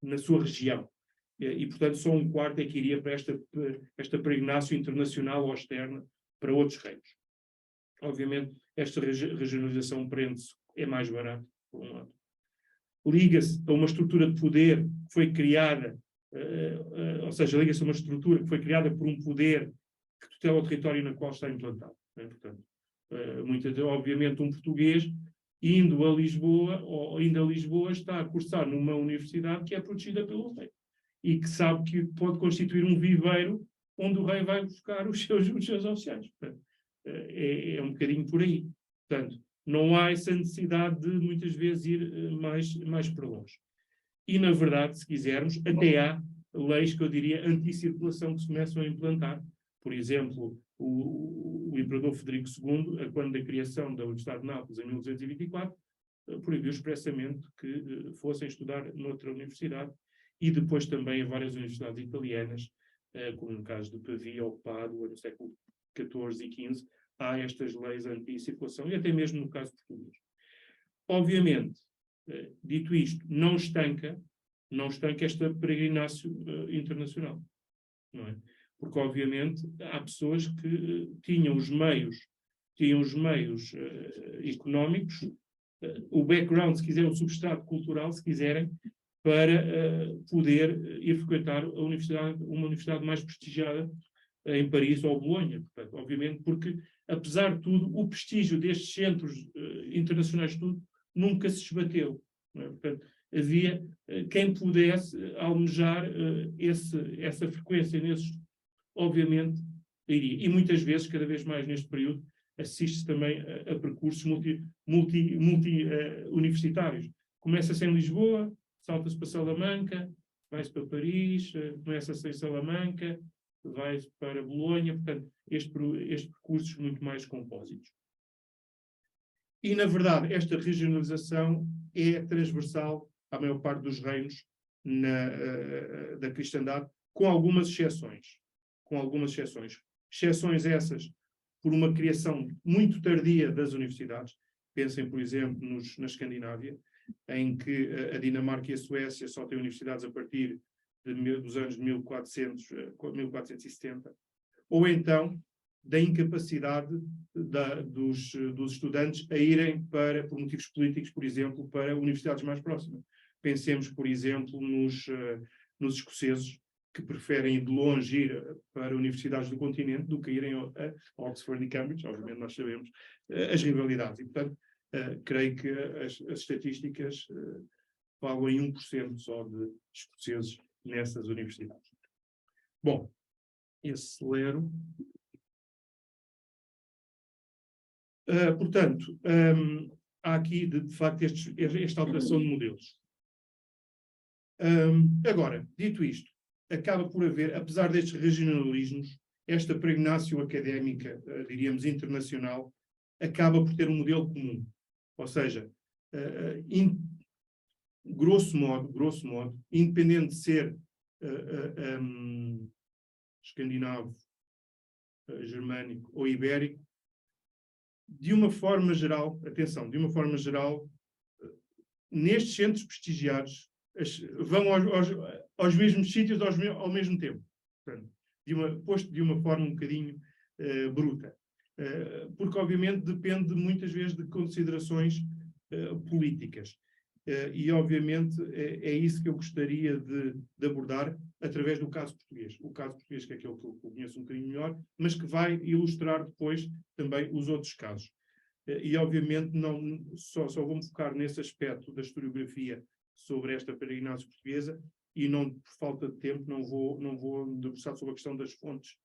na sua região. E, portanto, só 1/4 é que iria para esta peregrinácio internacional ou externa para outros reinos. Obviamente, esta regionalização prende-se, é mais barato, por um lado. Liga-se a uma estrutura de poder que foi criada, ou seja, liga-se a uma estrutura que foi criada por um poder que tutela o território na qual está implantado. Né? Portanto, obviamente, um português indo a Lisboa está a cursar numa universidade que é protegida pelo rei e que sabe que pode constituir um viveiro onde o rei vai buscar os seus oficiais. Portanto, é um bocadinho por aí. Portanto, não há essa necessidade de, muitas vezes, ir mais para longe. E, na verdade, se quisermos, até há leis que eu diria anti-circulação que se começam a implantar. Por exemplo, o imperador Frederico II, quando da criação da Universidade de Nápoles, em 1224, proibiu expressamente que fossem estudar noutra universidade, e depois também em várias universidades italianas, como no caso de Pavia ou Pádua, no século XIV e XV, há estas leis anti-circulação, e até mesmo no caso português. Obviamente, dito isto, não estanca esta peregrinácio internacional, não é? Porque, obviamente, há pessoas que tinham os meios económicos, o background, se quiserem, o substrato cultural, se quiserem, para poder ir frequentar uma universidade mais prestigiada em Paris ou Bolonha. Portanto, obviamente, porque, apesar de tudo, o prestígio destes centros internacionais de estudo nunca se esbateu. Não é? Portanto, havia quem pudesse almejar essa frequência nesses, obviamente, iria. E muitas vezes, cada vez mais neste período, assiste-se também a percursos universitários. Começa-se em Lisboa, salta-se para Salamanca, vai-se para Paris, começa-se em Salamanca, vai-se para Bolonha, portanto, estes percursos muito mais compósitos. E, na verdade, esta regionalização é transversal à maior parte dos reinos da cristandade, com algumas exceções. Com algumas exceções. Exceções essas por uma criação muito tardia das universidades. Pensem, por exemplo, na Escandinávia, em que a Dinamarca e a Suécia só têm universidades a partir dos anos 1470. Ou então, da incapacidade dos estudantes a irem por motivos políticos, por exemplo, para universidades mais próximas. Pensemos, por exemplo, nos escoceses, que preferem de longe ir para universidades do continente do que irem a Oxford e Cambridge. Obviamente nós sabemos as rivalidades. E, portanto, creio que as estatísticas falam em 1% só de escoceses nessas universidades. Bom, acelero. Portanto, há aqui, de facto, esta alteração de modelos. Agora, dito isto, acaba por haver, apesar destes regionalismos, esta pregnácio académica, diríamos, internacional, acaba por ter um modelo comum. Ou seja, grosso modo, independente de ser escandinavo, germânico ou ibérico, de uma forma geral, atenção, de uma forma geral, nestes centros prestigiados, vão aos mesmos sítios ao mesmo tempo. Portanto, posto de uma forma um bocadinho bruta. Porque, obviamente, depende muitas vezes de considerações políticas. E, obviamente, é isso que eu gostaria de abordar através do caso português. O caso português, que é aquele que eu conheço um bocadinho melhor, mas que vai ilustrar depois também os outros casos. E, obviamente, só vou-me focar nesse aspecto da historiografia sobre esta peregrinação portuguesa e, por falta de tempo, não vou debruçar sobre a questão das fontes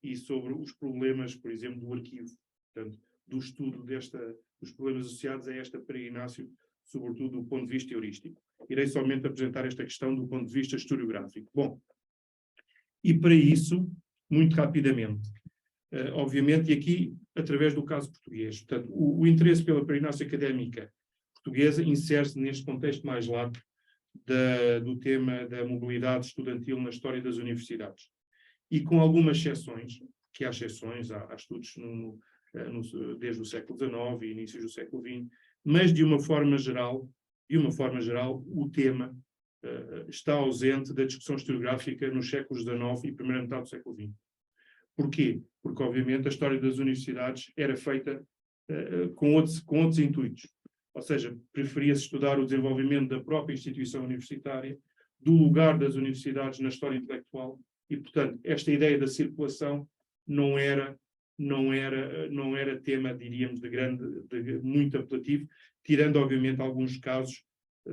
e sobre os problemas, por exemplo, do arquivo. Portanto, do estudo dos problemas associados a esta peregrinação, sobretudo do ponto de vista heurístico. Irei somente apresentar esta questão do ponto de vista historiográfico. Bom, e para isso, muito rapidamente, obviamente, e aqui, através do caso português, portanto, o interesse pela peregrinação académica portuguesa insere-se neste contexto mais largo do tema da mobilidade estudantil na história das universidades. E com algumas exceções, que há exceções, há estudos desde o século XIX e inícios do século XX, mas de uma forma geral, o tema está ausente da discussão historiográfica nos séculos XIX e primeira metade do século XX. Porquê? Porque, obviamente, a história das universidades era feita com outros intuitos. Ou seja, preferia-se estudar o desenvolvimento da própria instituição universitária, do lugar das universidades na história intelectual, e, portanto, esta ideia da circulação não era tema, diríamos, de muito apelativo, tirando, obviamente, alguns casos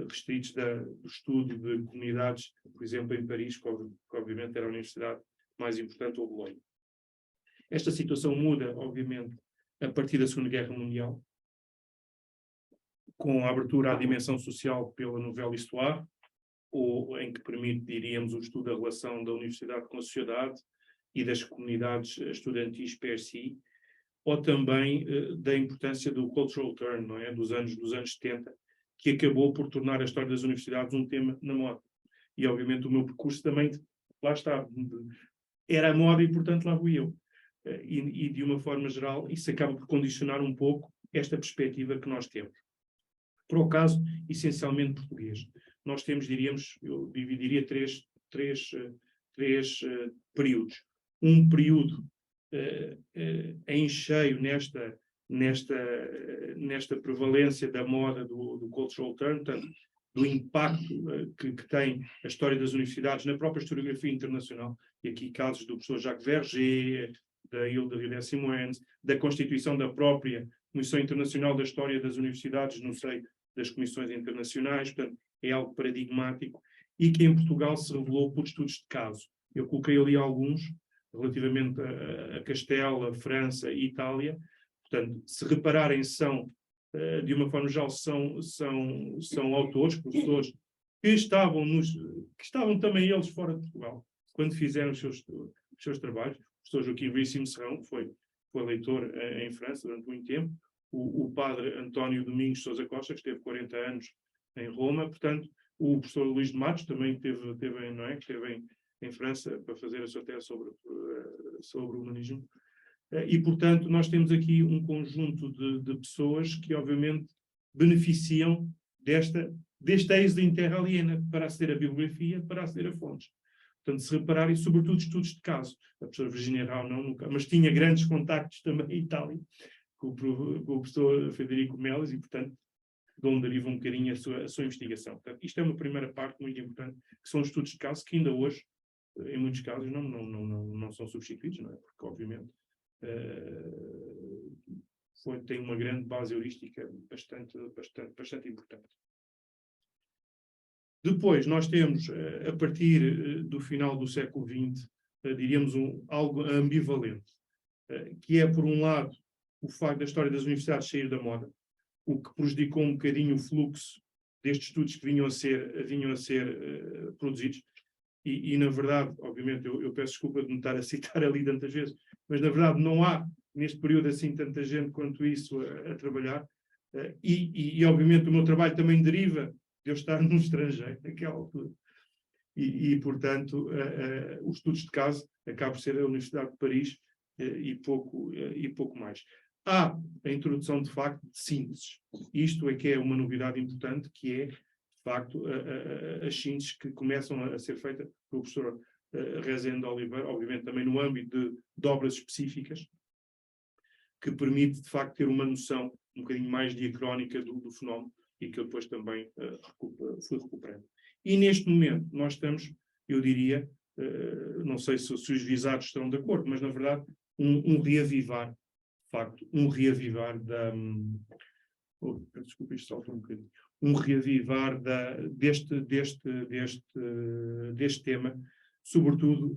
restritos do estudo de comunidades, por exemplo, em Paris, que obviamente era a universidade mais importante, ou Bolonha. Esta situação muda, obviamente, a partir da Segunda Guerra Mundial, com a abertura à dimensão social pela Nouvelle Histoire, ou em que permite, diríamos, o estudo da relação da universidade com a sociedade e das comunidades estudantis per si, ou também da importância do cultural turn, não é? dos anos 70, que acabou por tornar a história das universidades um tema na moda. E, obviamente, o meu percurso também, lá está, era a moda e, portanto, lá fui eu. E, de uma forma geral, isso acaba por condicionar um pouco esta perspectiva que nós temos. Para o caso, essencialmente português, nós temos, diríamos, eu dividiria três períodos. Um período em cheio nesta prevalência da moda do cultural turn, portanto, do impacto que tem a história das universidades na própria historiografia internacional, e aqui casos do professor Jacques Verger, da Hilda Ridé-Simoens, da constituição da própria Comissão Internacional da História das Universidades no seio das comissões internacionais, portanto, é algo paradigmático, e que em Portugal se revelou por estudos de caso. Eu coloquei ali alguns, relativamente a Castela, França e Itália. Portanto, se repararem, de uma forma geral, são autores, professores, que estavam também eles fora de Portugal, quando fizeram os seus trabalhos. O professor Joaquim Veríssimo Serrão foi leitor em França durante muito tempo. o padre António Domingos Sousa Costa, que esteve 40 anos em Roma, portanto, o professor Luís de Matos também esteve em França para fazer a sua tese sobre o humanismo. E, portanto, nós temos aqui um conjunto de pessoas que, obviamente, beneficiam deste êxodo em terra aliena para aceder à bibliografia, para aceder a fontes. Portanto, se repararem, sobretudo estudos de caso. A professora Virginia Rao não, nunca, mas tinha grandes contactos também em Itália com o professor Federico Melis e, portanto, de onde deriva um bocadinho a sua investigação. Portanto, isto é uma primeira parte muito importante, que são estudos de caso que ainda hoje, em muitos casos, não são substituídos, não é? Porque, obviamente, tem uma grande base heurística bastante importante. Depois, nós temos, a partir do final do século XX, diríamos algo ambivalente, que é, por um lado, o facto da história das universidades sair da moda, o que prejudicou um bocadinho o fluxo destes estudos que vinham a ser produzidos. E, na verdade, obviamente, eu peço desculpa de me estar a citar ali tantas vezes, mas, na verdade, não há, neste período, assim, tanta gente quanto isso a trabalhar. E, obviamente, o meu trabalho também deriva de eu estar no estrangeiro naquela altura. E portanto, os estudos de caso acabam por ser a Universidade de Paris e pouco mais. Há a introdução, de facto, de sínteses. Isto é que é uma novidade importante, que é, de facto, as sínteses que começam a ser feitas pelo professor Rezende Oliveira, obviamente também no âmbito de obras específicas, que permite, de facto, ter uma noção um bocadinho mais diacrónica do fenómeno e que eu depois também fui recuperando. E neste momento nós estamos, eu diria, não sei se os visados estarão de acordo, mas na verdade um reavivar, de facto, desculpa, isto salta um bocadinho. Um reavivar deste tema, sobretudo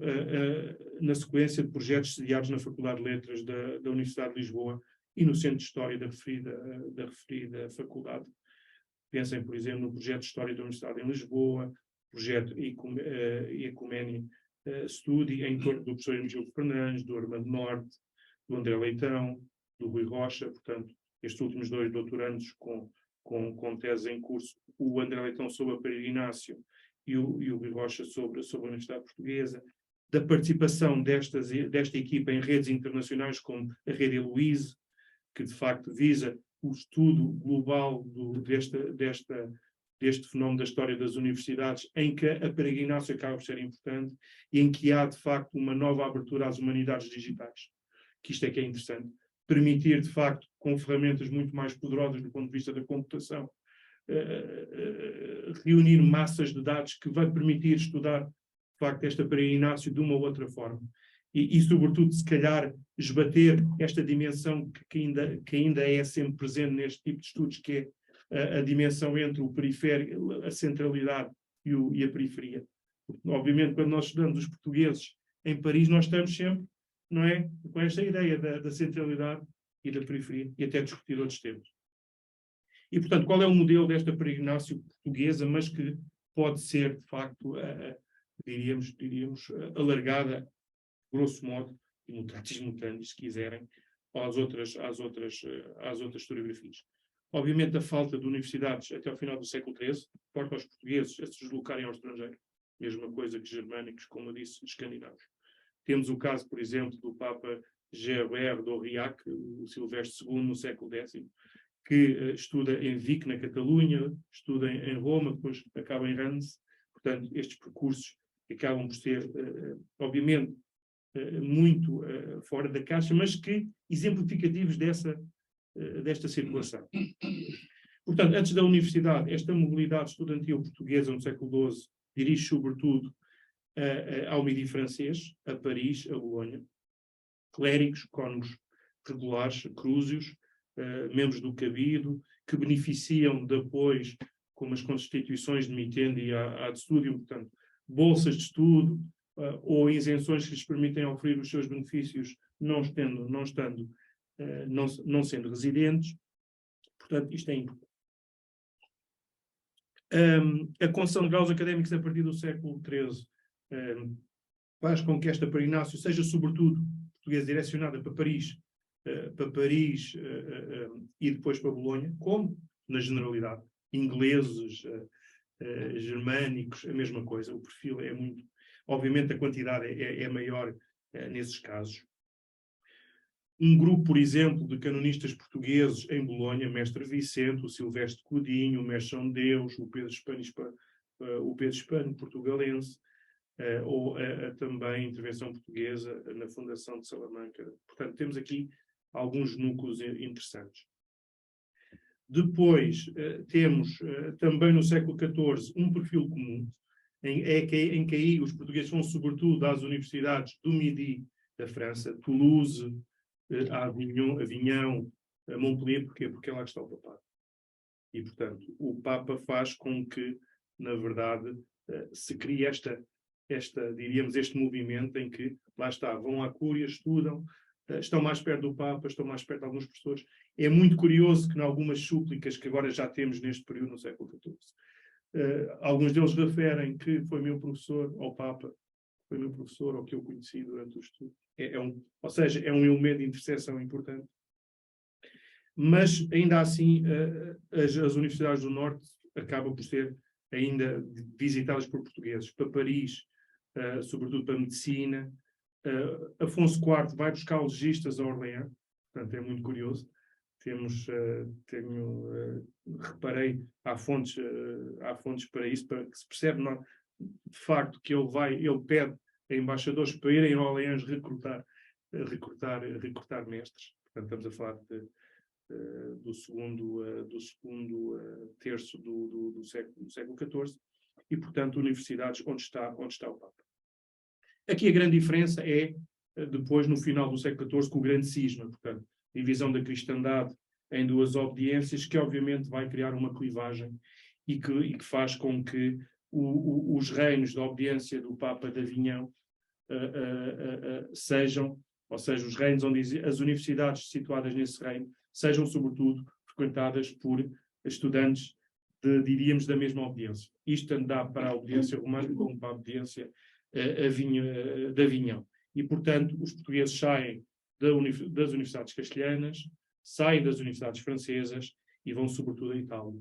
na sequência de projetos sediados na Faculdade de Letras da Universidade de Lisboa e no Centro de História da referida faculdade. Pensem, por exemplo, no projeto de História da Universidade em Lisboa, projeto Ecumene Studi, em torno do professor Emílio Fernandes, do Armando Norte, do André Leitão, do Rui Rocha, portanto, estes últimos dois doutorandos com tese em curso, o André Leitão sobre a peregrinácio e o Rui Rocha sobre a Universidade Portuguesa, da participação desta equipa em redes internacionais como a Rede Heloise, que de facto visa o estudo global deste fenómeno da história das universidades, em que a peregrinácio acaba por ser importante e em que há, de facto, uma nova abertura às humanidades digitais. Que isto é que é interessante. Permitir, de facto, com ferramentas muito mais poderosas do ponto de vista da computação, reunir massas de dados que vai permitir estudar, de facto, esta peregrinácio de uma ou outra forma. E, sobretudo, se calhar, esbater esta dimensão que ainda é sempre presente neste tipo de estudos, que é a dimensão entre o periférico, a centralidade e a periferia. Obviamente, quando nós estudamos os portugueses em Paris, nós estamos sempre, não é, com esta ideia da centralidade e da periferia, e até discutir outros temas. E, portanto, qual é o modelo desta peregrinácio portuguesa, mas que pode ser, de facto, diríamos, alargada, grosso modo, mutatis mutandis, se quiserem, às outras historiografias. Obviamente, a falta de universidades até ao final do século XIII porta os portugueses a se deslocarem ao estrangeiro. Mesma coisa que germânicos, como eu disse, escandinavos. Temos o caso, por exemplo, do Papa Gerbert d'Aurillac, o Silvestre II, no século X, que estuda em Vic, na Catalunha, estuda em Roma, depois acaba em Reims. Portanto, estes percursos acabam por ser, obviamente, muito fora da caixa, mas que exemplificativos desta circulação. Portanto, antes da universidade, esta mobilidade estudantil portuguesa no século XII dirige sobretudo ao Midi francês, a Paris, a Bolonha, clérigos, cônegos regulares, crúsios, membros do cabido, que beneficiam depois, como as constituições de Mitende e Ad Studium, portanto, bolsas de estudo, ou isenções que lhes permitem oferir os seus benefícios não sendo residentes. Portanto, isto é importante. A concessão de graus académicos a partir do século XIII faz com que esta peregrinácio seja, sobretudo, portuguesa direcionada para Paris, para Paris e depois para Bolonha, como, na generalidade, ingleses, germânicos, a mesma coisa. O perfil é muito... Obviamente a quantidade é maior nesses casos. Um grupo, por exemplo, de canonistas portugueses em Bolonha, Mestre Vicente, o Silvestre Codinho, o Mestre São Deus, o Pedro Hispano portugalense, ou também a intervenção portuguesa na Fundação de Salamanca. Portanto, temos aqui alguns núcleos interessantes. Depois, temos também no século XIV um perfil comum, em que aí os portugueses vão sobretudo às universidades do Midi da França, Toulouse, Avignon, Montpellier. Porquê? Porque é lá que está o papado. E, portanto, o Papa faz com que, na verdade, se crie diríamos, este movimento em que, lá está, vão à Cúria, estudam, estão mais perto do Papa, estão mais perto de alguns professores. É muito curioso que, em algumas súplicas que agora já temos neste período, no século XIV, alguns deles referem que foi meu professor ao Papa, foi meu professor ou que eu conheci durante o estudo. Ou seja, é um elemento de interseção importante. Mas, ainda assim, as universidades do Norte acabam por ser ainda visitadas por portugueses. Para Paris, sobretudo para Medicina. Afonso IV vai buscar legistas a Orleans, portanto é muito curioso. Reparei, há fontes para isso, para que se percebe de facto que ele pede a embaixadores para irem a Orleans recrutar mestres. Portanto, estamos a falar do segundo terço do século XIV, e, portanto, universidades onde está o Papa. Aqui a grande diferença é, depois, no final do século XIV, com o grande cisma, portanto, divisão da cristandade em duas obediências, que obviamente vai criar uma clivagem e que faz com que os reinos da obediência do Papa de Avignon sejam, ou seja, os reinos onde as universidades situadas nesse reino, sejam, sobretudo, frequentadas por estudantes diríamos, da mesma obediência. Isto tanto dá para a obediência romana como para a obediência de Avignon. E, portanto, os portugueses saem das universidades castelhanas, saem das universidades francesas e vão, sobretudo, à Itália.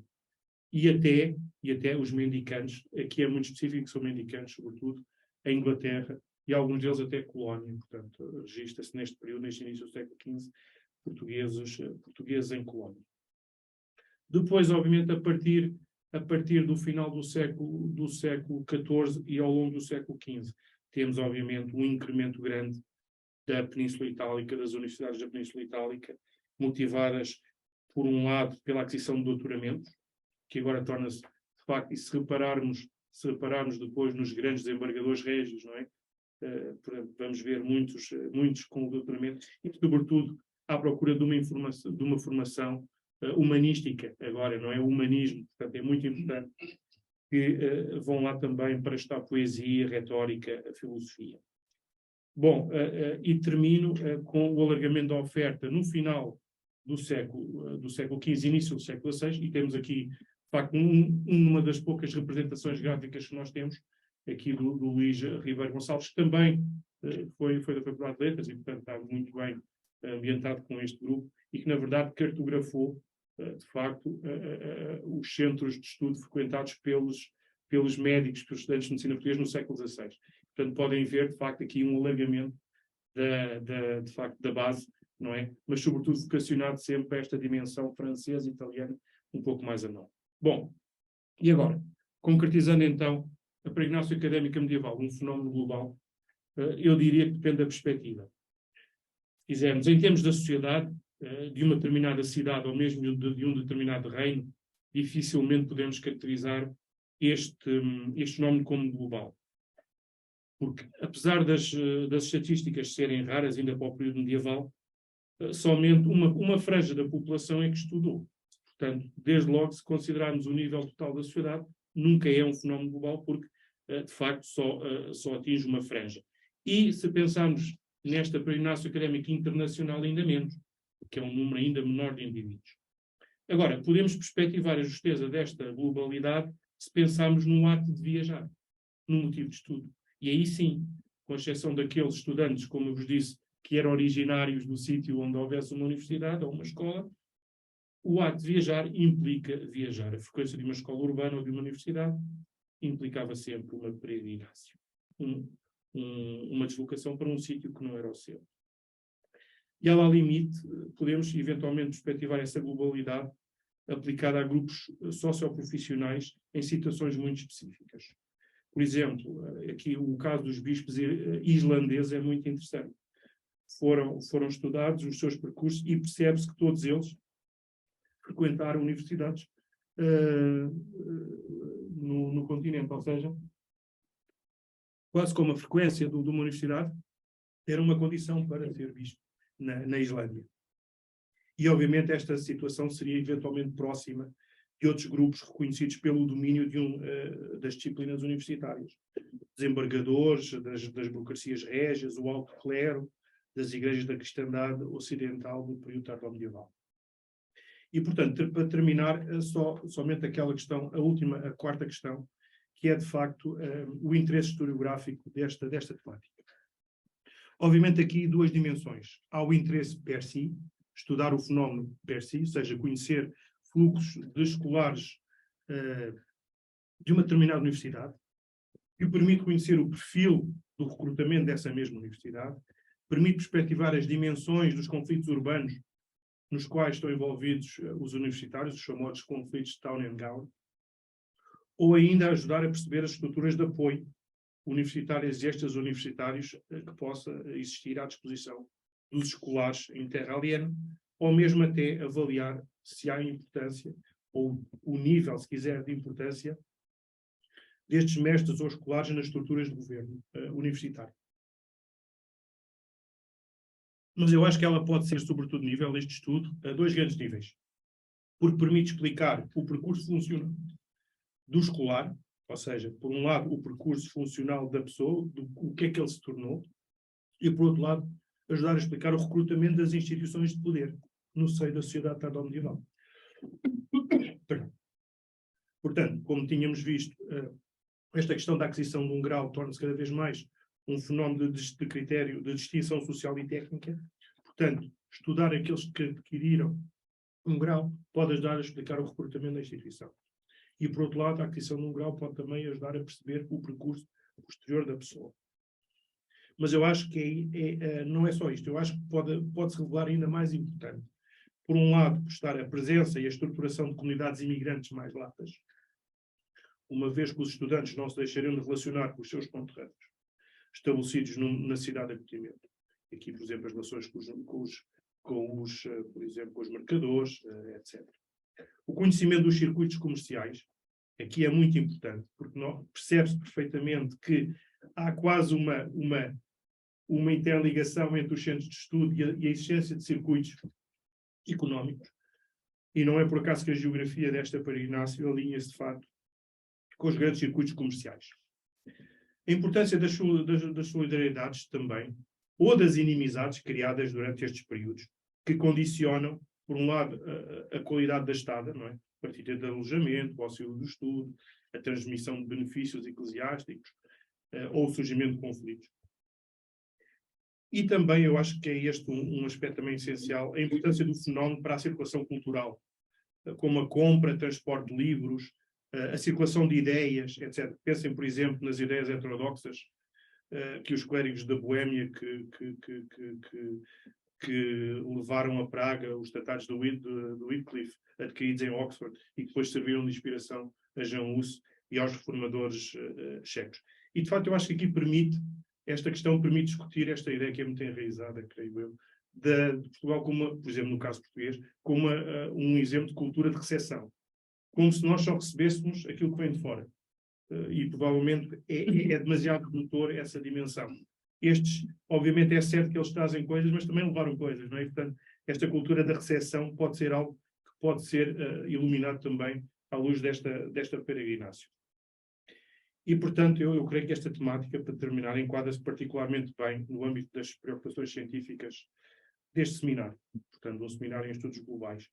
E até os mendicantes, aqui é muito específico, são mendicantes, sobretudo, a Inglaterra, e alguns deles até Colónia. Portanto, registra-se neste período, neste início do século XV, portugueses em Colónia. Depois, obviamente, a partir do final do século XIV e ao longo do século XV, temos, obviamente, um incremento grande da Península Itálica, das universidades da Península Itálica, motivadas, por um lado, pela aquisição de doutoramentos, que agora torna-se, de facto, e se repararmos depois nos grandes desembargadores régios, não é? Vamos ver muitos com o doutoramento, e, sobretudo, à procura de uma formação humanística, agora, não é? O humanismo, portanto, é muito importante que vão lá também para estudar poesia, retórica, filosofia. Bom, e termino com o alargamento da oferta no final do século XV, início do século XVI, e temos aqui, de facto, uma das poucas representações gráficas que nós temos, aqui do Luís Ribeiro Gonçalves, que também foi da Faculdade de Letras, e, portanto, está muito bem ambientado com este grupo, e que, na verdade, cartografou, de facto, os centros de estudo frequentados pelos médicos, pelos estudantes de medicina portuguesa no século XVI. Portanto, podem ver, de facto, aqui um alargamento de facto, da base, não é? Mas, sobretudo, vocacionado sempre para esta dimensão francesa e italiana, um pouco mais a norte. Bom, e agora, concretizando, então, a peregrinação académica medieval, um fenómeno global, eu diria que depende da perspectiva. Se quisermos, em termos da sociedade, de uma determinada cidade ou mesmo de um determinado reino, dificilmente podemos caracterizar este fenómeno como global. Porque, apesar das estatísticas serem raras ainda para o período medieval, somente uma franja da população é que estudou. Portanto, desde logo, se considerarmos o nível total da sociedade, nunca é um fenómeno global, porque, de facto, só atinge uma franja. E, se pensarmos nesta peregrinação académica internacional, ainda menos, porque é um número ainda menor de indivíduos. Agora, podemos perspectivar a justeza desta globalidade se pensarmos no ato de viajar, no motivo de estudo. E aí sim, com exceção daqueles estudantes, como eu vos disse, que eram originários do sítio onde houvesse uma universidade ou uma escola, o ato de viajar implica viajar. A frequência de uma escola urbana ou de uma universidade implicava sempre uma peregrinação, uma deslocação para um sítio que não era o seu. E ela, ao limite, podemos eventualmente perspectivar essa globalidade aplicada a grupos socioprofissionais em situações muito específicas. Por exemplo, aqui o caso dos bispos islandeses é muito interessante. Foram estudados os seus percursos e percebe-se que todos eles frequentaram universidades no continente, ou seja, quase como a frequência de uma universidade era uma condição para ser bispo na Islândia. E, obviamente, esta situação seria eventualmente próxima de outros grupos reconhecidos pelo domínio das disciplinas universitárias. Desembargadores, das burocracias régias, o alto clero, das igrejas da cristandade ocidental no período tardo-medieval. E, portanto, para terminar, somente aquela questão, a quarta questão, que é, de facto, o interesse historiográfico desta temática. Obviamente, aqui duas dimensões. Há o interesse per si, estudar o fenómeno per si, ou seja, conhecer fluxos de escolares de uma determinada universidade, que permite conhecer o perfil do recrutamento dessa mesma universidade, permite perspectivar as dimensões dos conflitos urbanos nos quais estão envolvidos os universitários, os chamados conflitos de Town and Gown, ou ainda ajudar a perceber as estruturas de apoio universitárias e extras universitários que possa existir à disposição dos escolares em terra aliena, ou mesmo até avaliar se há importância, ou o nível, se quiser, de importância destes mestres ou escolares nas estruturas de governo universitário. Mas eu acho que ela pode ser, sobretudo, nível deste estudo, a dois grandes níveis. Porque permite explicar o percurso funcional do escolar, ou seja, por um lado, o percurso funcional da pessoa, o que é que ele se tornou, e, por outro lado, ajudar a explicar o recrutamento das instituições de poder no seio da sociedade tardo-medieval. Portanto, como tínhamos visto, esta questão da aquisição de um grau torna-se cada vez mais um fenómeno de critério de distinção social e técnica. Portanto, estudar aqueles que adquiriram um grau pode ajudar a explicar o recrutamento da instituição. E, por outro lado, a aquisição de um grau pode também ajudar a perceber o percurso posterior da pessoa. Mas eu acho que não é só isto. Eu acho que pode-se revelar ainda mais importante. Por um lado, prestar a presença e a estruturação de comunidades imigrantes mais latas, uma vez que os estudantes não se deixariam de relacionar com os seus conterrâneos estabelecidos na cidade de acolhimento. Aqui, por exemplo, as relações por exemplo, com os mercadores, etc. O conhecimento dos circuitos comerciais, aqui é muito importante, porque percebe-se perfeitamente que há quase uma interligação entre os centros de estudo e a existência de circuitos económicos. E não é por acaso que a geografia desta peregrinação alinha-se, de facto, com os grandes circuitos comerciais. A importância das solidariedades também, ou das inimizades criadas durante estes períodos, que condicionam, por um lado, a qualidade da estada, não é? A partir de alojamento, o auxílio do estudo, a transmissão de benefícios eclesiásticos, ou o surgimento de conflitos. E também, eu acho que é este um aspecto também essencial, a importância do fenómeno para a circulação cultural, como a compra, transporte de livros, a circulação de ideias, etc. Pensem, por exemplo, nas ideias heterodoxas que os clérigos da Boémia que levaram a Praga os tratados do Wycliffe, adquiridos em Oxford, e que depois serviram de inspiração a Jean Hus e aos reformadores checos. E, de facto, eu acho que aqui esta questão permite discutir esta ideia que é muito enraizada, creio eu, de Portugal, como, por exemplo, no caso português, como um exemplo de cultura de recepção. Como se nós só recebêssemos aquilo que vem de fora. E provavelmente é demasiado redutor essa dimensão. Estes, obviamente, é certo que eles trazem coisas, mas também levaram coisas, não é? E, portanto, esta cultura da recepção pode ser algo que pode ser iluminado também à luz desta peregrinação. E, portanto, eu creio que esta temática, para terminar, enquadra-se particularmente bem no âmbito das preocupações científicas deste seminário. Portanto, um seminário em estudos globais.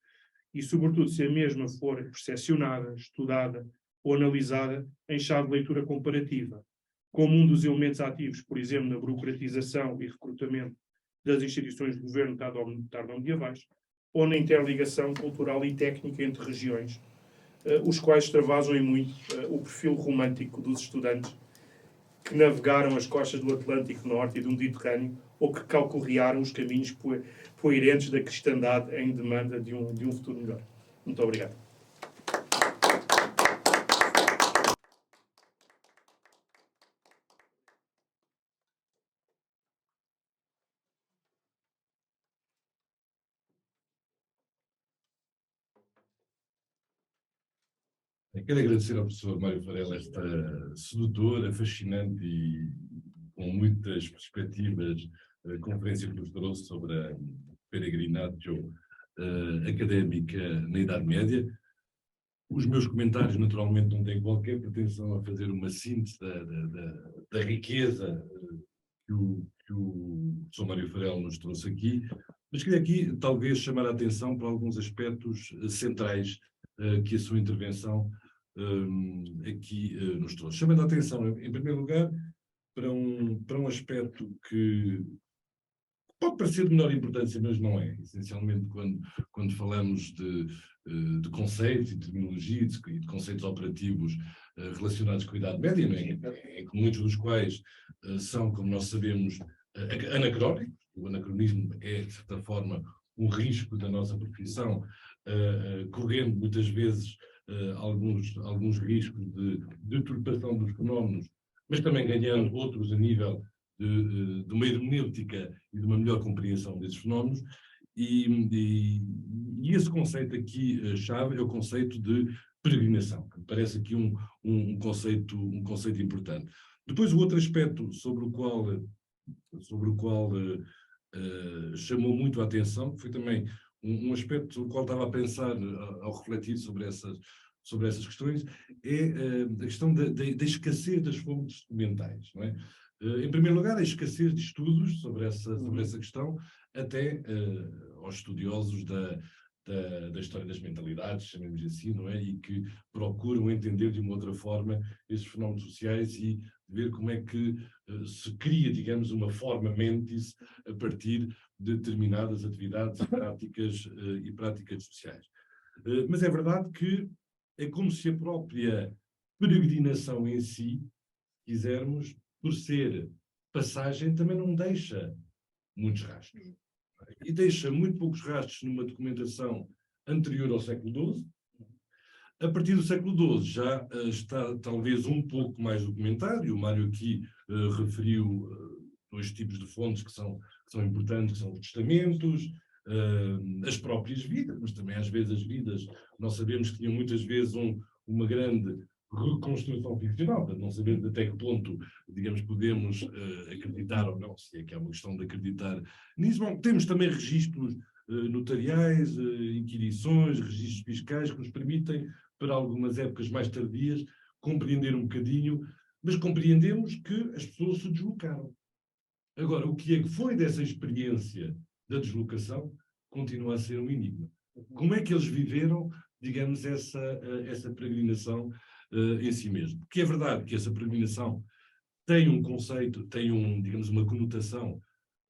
E, sobretudo, se a mesma for percepcionada, estudada ou analisada em chave de leitura comparativa, como um dos elementos ativos, por exemplo, na burocratização e recrutamento das instituições de governo tardo-medievais, ou na interligação cultural e técnica entre regiões, os quais extravasam em muito o perfil romântico dos estudantes que navegaram as costas do Atlântico Norte e do Mediterrâneo, ou que calcorrearam os caminhos poeirentes da cristandade em demanda de um futuro melhor. Muito obrigado. Quero agradecer ao professor Mário Varela esta sedutora, fascinante e com muitas perspectivas conferência que nos trouxe sobre a peregrinatio académica na Idade Média. Os meus comentários, naturalmente, não têm qualquer pretensão a fazer uma síntese da riqueza que o professor Mário Varela nos trouxe aqui, mas queria aqui, talvez, chamar a atenção para alguns aspectos centrais que a sua intervenção aqui nos trouxe. Chamando a atenção, em primeiro lugar, para um aspecto que pode parecer de menor importância, mas não é. Essencialmente, quando falamos de conceitos e terminologias e de conceitos operativos relacionados com a Idade Média, não é? Em que muitos dos quais são, como nós sabemos, anacrónicos. O anacronismo é, de certa forma, um risco da nossa profissão, correndo muitas vezes alguns riscos de deturpação dos fenómenos, mas também ganhando outros a nível de uma hermenêutica e de uma melhor compreensão desses fenómenos. E esse conceito aqui chave é o conceito de peregrinação, que me parece aqui um conceito importante. Depois, o outro aspecto sobre o qual chamou muito a atenção, que foi também um aspecto no qual estava a pensar ao refletir sobre essas questões, é a questão da escassez das fontes documentais, não é? Em primeiro lugar, a escassez de estudos sobre essa questão, até aos estudiosos da história das mentalidades, chamemos assim, não é? E que procuram entender de uma outra forma esses fenómenos sociais e ver como é que se cria, digamos, uma forma mentis a partir de determinadas atividades e práticas sociais. Mas é verdade que é como se a própria peregrinação em si, quisermos, por ser passagem, também não deixa muitos rastros. E deixa muito poucos rastros numa documentação anterior ao século XII. A partir do século XII já está talvez um pouco mais documentado, e o Mário aqui referiu dois tipos de fontes que são importantes, que são os testamentos, as próprias vidas, mas também às vezes as vidas, nós sabemos que tinham muitas vezes uma grande reconstrução ficcional, portanto não sabemos até que ponto, digamos, podemos acreditar ou não, se é que é uma questão de acreditar nisso. Bom, temos também registros notariais, inquirições, registros fiscais que nos permitem, para algumas épocas mais tardias, compreender um bocadinho, mas compreendemos que as pessoas se deslocaram. Agora, o que é que foi dessa experiência da deslocação continua a ser um enigma. Como é que eles viveram, digamos, essa peregrinação em si mesmo? Porque é verdade que essa peregrinação tem um conceito, digamos, uma conotação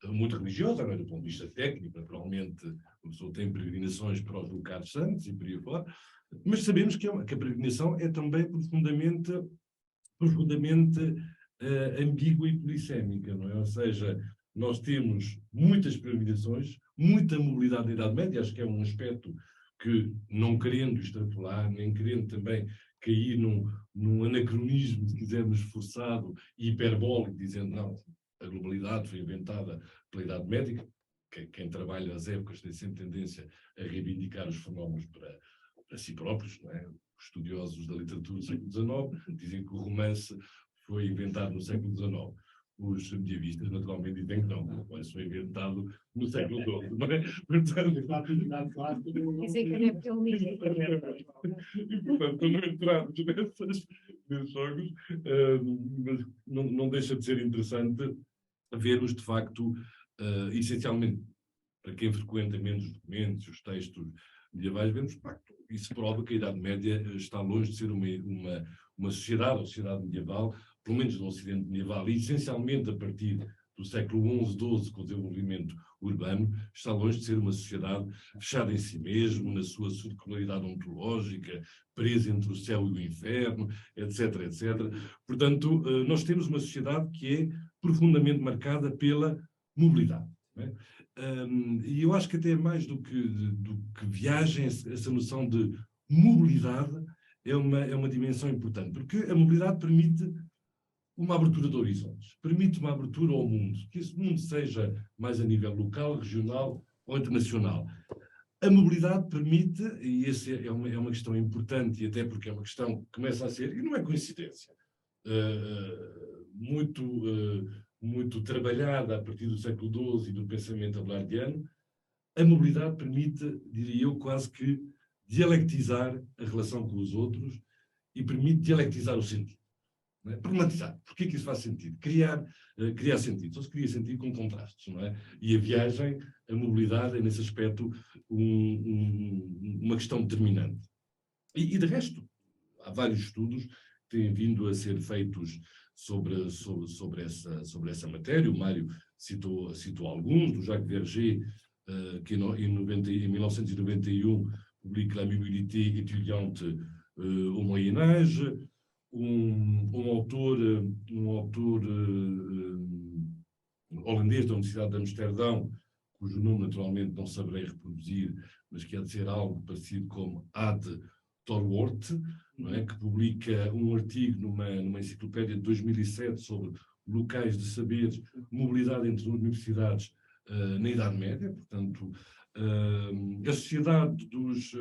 muito religiosa, não é? Do ponto de vista técnico, naturalmente, a pessoa tem peregrinações para os lugares santos e por aí fora, mas sabemos que a peregrinação é também profundamente ambígua e polissémica, não é? Ou seja, nós temos muitas peregrinações, muita mobilidade na Idade Média, acho que é um aspecto que, não querendo extrapolar, nem querendo também cair num anacronismo, se quisermos, forçado e hiperbólico, dizendo não, a globalidade foi inventada pela Idade Média. Quem trabalha as épocas tem sempre tendência a reivindicar os fenómenos para si próprios, não é? Os estudiosos da literatura do século XIX dizem que o romance foi inventado no século XIX. Os medievistas, naturalmente, dizem que não, o romance foi inventado no século XII, não é? Dizem que é pelo livro. E, portanto, não entramos nesses jogos, mas não deixa de ser interessante vermos, de facto, essencialmente, para quem frequenta menos documentos, os textos medievais, vemos, de facto, isso prova que a Idade Média está longe de ser uma sociedade, ou sociedade medieval, pelo menos no Ocidente medieval, e essencialmente a partir do do século XI, XII, com o desenvolvimento urbano, está longe de ser uma sociedade fechada em si mesmo, na sua circularidade ontológica, presa entre o céu e o inferno, etc, etc. Portanto, nós temos uma sociedade que é profundamente marcada pela mobilidade. Não é? E eu acho que até mais do que viagem, essa noção de mobilidade é uma dimensão importante, porque a mobilidade permite uma abertura de horizontes, permite uma abertura ao mundo, que esse mundo seja mais a nível local, regional ou internacional. A mobilidade permite, e essa é uma questão importante, e até porque é uma questão que começa a ser, e não é coincidência, muito trabalhada a partir do século XII e do pensamento abelardiano, a mobilidade permite, diria eu, quase que dialectizar a relação com os outros e permite dialectizar o sentido. Não é? Problematizar. Porquê que isso faz sentido? Criar sentido. Só se cria sentido com contrastes, não é? E a viagem, a mobilidade é, nesse aspecto, uma questão determinante. E, de resto, há vários estudos que têm vindo a ser feitos sobre essa matéria. O Mário citou alguns, do Jacques Verger, que em 1991 publica La mobilité étudiante au Moyen-Âge. Um autor holandês da Universidade de Amsterdão, cujo nome naturalmente não saberei reproduzir, mas que há de ser algo parecido com Ad Torwart, não é? Que publica um artigo numa enciclopédia de 2007 sobre locais de saberes, mobilidade entre universidades na Idade Média. Portanto, a sociedade dos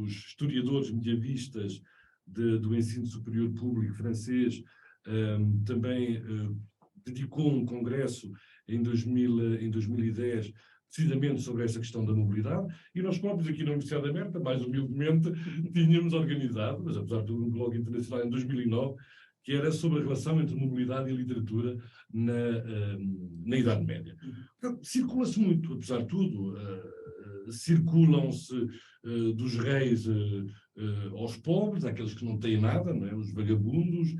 historiadores medievistas do ensino superior público francês também dedicou um congresso em 2010 precisamente sobre essa questão da mobilidade, e nós próprios aqui na Universidade Aberta, mais humildemente, tínhamos organizado, mas apesar de tudo, um colóquio internacional em 2009, que era sobre a relação entre mobilidade e literatura na Idade Média. Circula-se muito, apesar de tudo, circulam-se dos reis aos pobres, àqueles que não têm nada, não é? Os vagabundos,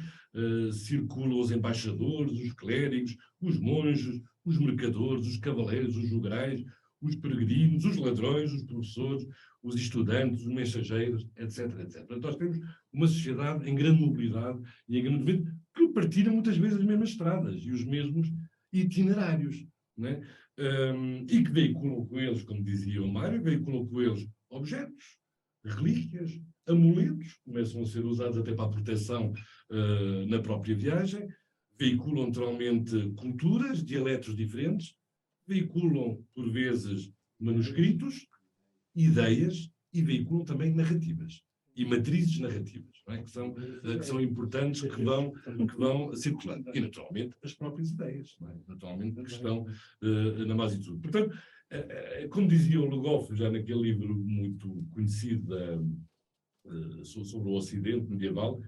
circulam os embaixadores, os clérigos, os monges, os mercadores, os cavaleiros, os jograis, os peregrinos, os ladrões, os professores, os estudantes, os mensageiros, etc, etc. Portanto, nós temos uma sociedade em grande mobilidade e em grande movimento que partilha muitas vezes as mesmas estradas e os mesmos itinerários, não é? E que veiculam com eles, como dizia o Mário, veiculam com eles objetos, relíquias, amuletos, começam a ser usados até para a proteção na própria viagem, veiculam naturalmente culturas, dialetos diferentes, veiculam, por vezes, manuscritos, ideias e veiculam também narrativas e matrizes narrativas, não é? que são importantes, que vão circulando. E, naturalmente, as próprias ideias, não é? Naturalmente, que estão na base de tudo. Portanto, como dizia o Le Goff, já naquele livro muito conhecido sobre o Ocidente medieval,